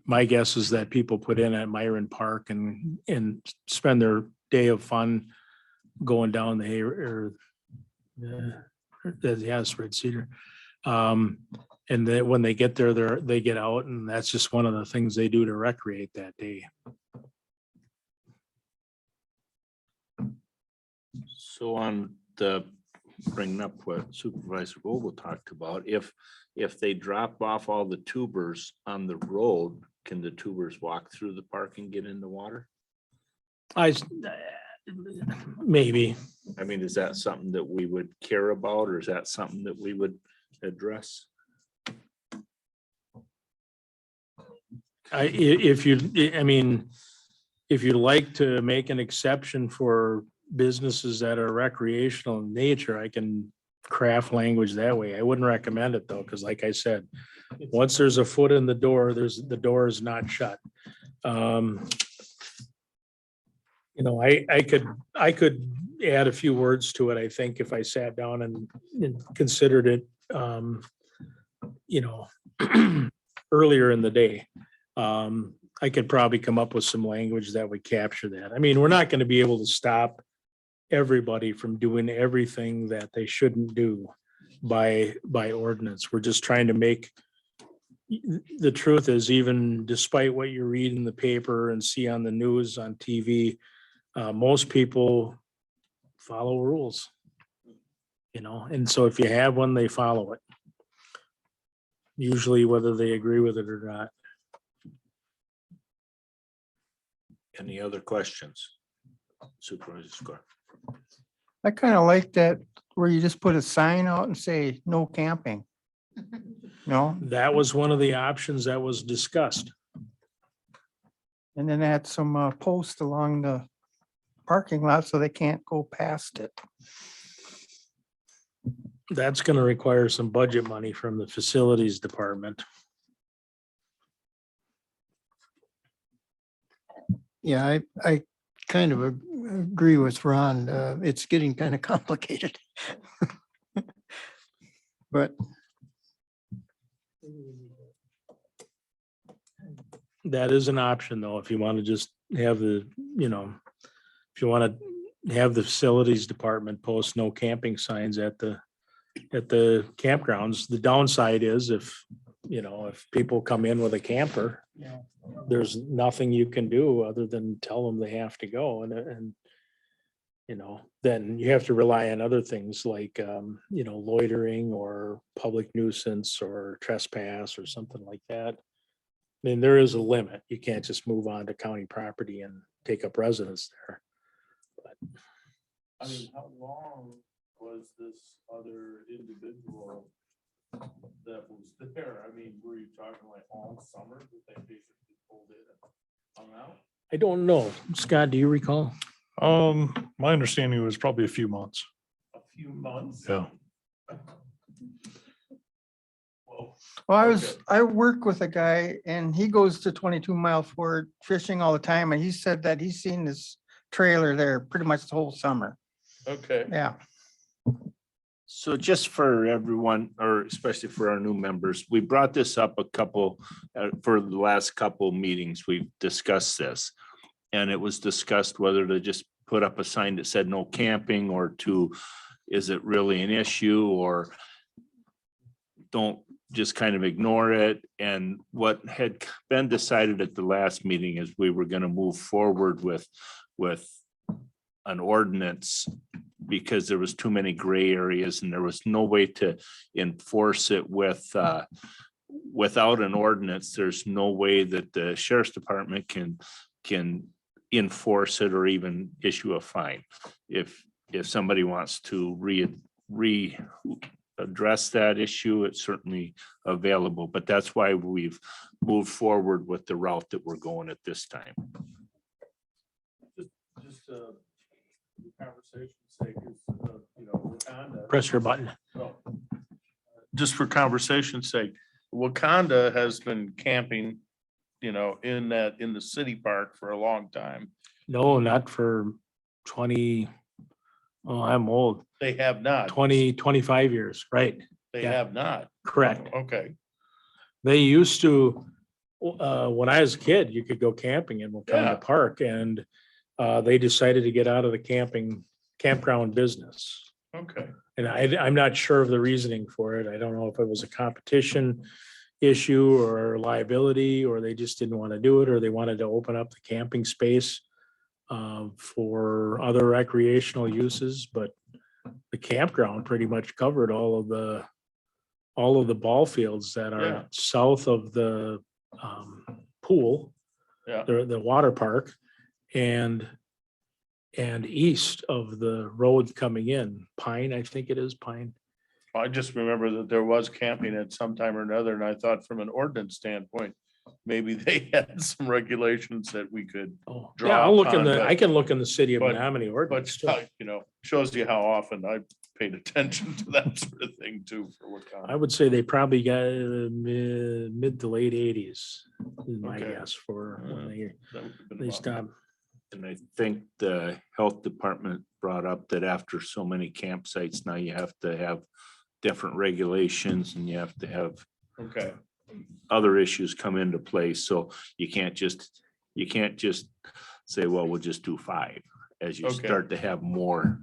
My guess is that people put in at Myron Park and spend their day of fun going down the Hay or Red Cedar. And then when they get there, they get out and that's just one of the things they do to recreate that day. So on bringing up what Supervisor Vogel talked about, if they drop off all the tubers on the road, can the tubers walk through the park and get in the water? Maybe. I mean, is that something that we would care about, or is that something that we would address? If you, I mean, if you'd like to make an exception for businesses that are recreational in nature, I can craft language that way. I wouldn't recommend it though, because like I said, once there's a foot in the door, the door is not shut. You know, I could add a few words to it, I think, if I sat down and considered it, you know, earlier in the day. I could probably come up with some language that would capture that. I mean, we're not going to be able to stop everybody from doing everything that they shouldn't do by ordinance. We're just trying to make, the truth is, even despite what you read in the paper and see on the news, on TV, most people follow rules. You know, and so if you have one, they follow it. Usually whether they agree with it or not. Any other questions? Supervisor Score. I kind of like that where you just put a sign out and say no camping. No, That was one of the options that was discussed. and then add some posts along the parking lot so they can't go past it. That's gonna require some budget money from the facilities department. Yeah, I kind of agree with Ron. It's getting kind of complicated. But That is an option though, if you want to just have the, you know, if you want to have the facilities department post no camping signs at the campgrounds. The downside is if, you know, if people come in with a camper, there's nothing you can do other than tell them they have to go, and you know, then you have to rely on other things like, you know, loitering or public nuisance or trespass or something like that. I mean, there is a limit. You can't just move on to county property and take up residence there. I mean, how long was this other individual that was there? I mean, were you talking like all summer that they basically pulled in and hung out? I don't know. Scott, do you recall? My understanding was probably a few months. A few months? Yeah. Whoa. Well, Okay. I work with a guy and he goes to 22 Mile Ford fishing all the time. And he said that he's seen this trailer there pretty much the whole summer. Okay. Yeah. So just for everyone, or especially for our new members, we brought this up a couple, for the last couple meetings, we've discussed this. And it was discussed whether to just put up a sign that said no camping, or to, is it really an issue, or don't just kind of ignore it. And what had been decided at the last meeting is we were going to move forward with an ordinance, because there was too many gray areas and there was no way to enforce it without an ordinance. There's no way that the sheriff's department can enforce it or even issue a fine. If somebody wants to address that issue, it's certainly available, but that's why we've moved forward with the route that we're going at this time. Just conversation's sake, is, you know, Wakanda. Press your button. Oh. Just for conversation's sake, Wakanda has been camping, you know, in the city park for a long time. No, not for 20, oh, I'm old, They have not. 25 years, right? They yeah. have not. Correct. Okay. They used to, when I was a kid, you could go camping in Yeah. Wakanda Park, and they decided to get out of the campground business. Okay. And I'm not sure of the reasoning for it. I don't know if it was a competition issue or liability, or they just didn't want to do it, or they wanted to open up the camping space for other recreational uses. But the campground pretty much covered all of the ball fields that are Yeah. south of the pool, Yeah. the water park. And and east of the road coming in, Pine, I think it is Pine. I just remember that there was camping at some time or another, and I thought from an ordinance standpoint, maybe they had some regulations that we could, Oh, Draw yeah, I'll look in upon, the, I but- can look in the city of but- Menominee but, ordinance. too. shows you how often I paid attention to that sort of thing too, for what I county. would say they probably got mid to late eighties, is my Okay. guess for when That would have been they about- stopped. And I think the health department brought up that after so many campsites, now you have to have different regulations and you have to have Okay, other issues come into play. So you can't just say, well, we'll just do 5. As you Okay. start to have more,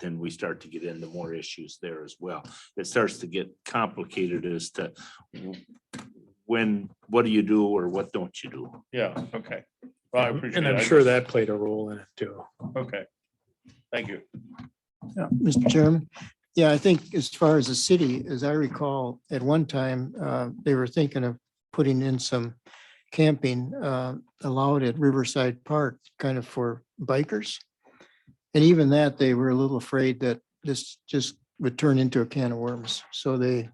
then we start to get into more issues there as well. It starts to get complicated as to what do you do or what don't you do? yeah, okay. Well, I appreciate And it. I'm I sure just- that played a role in it too. Okay. Thank you. Yeah, Mr. Chairman, yeah, I think as far as the city, as I recall, at one time, they were thinking of putting in some camping allowed at Riverside Park, kind of for bikers. And even that, they were a little afraid that this just would turn into a can of worms. So they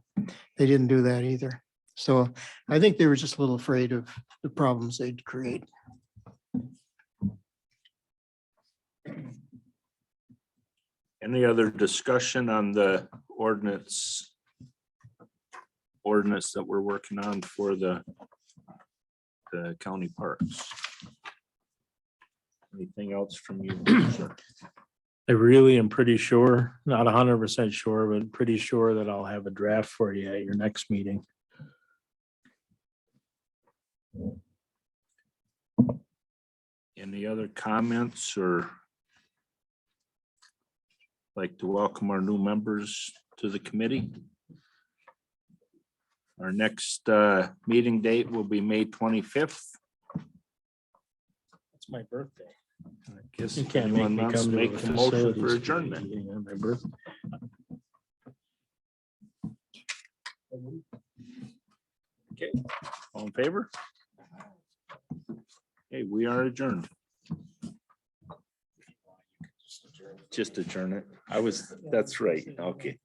didn't do that either. So I think they were just a little afraid of the problems they'd create. Any other discussion on the ordinance that we're working on for the county parks? Anything else from you? sir? I really am pretty sure, not 100% sure, but pretty sure that I'll have a draft for you at your next meeting. Any other comments or like to welcome our new members to the committee? Our next meeting date will be May 25th. It's my birthday. I guess You if can't make anyone me wants come to to a make a motion facilities for adjournment. meeting on my birthday. All in favor? Okay, we are adjourned. Just adjourn it. That's right. Okay.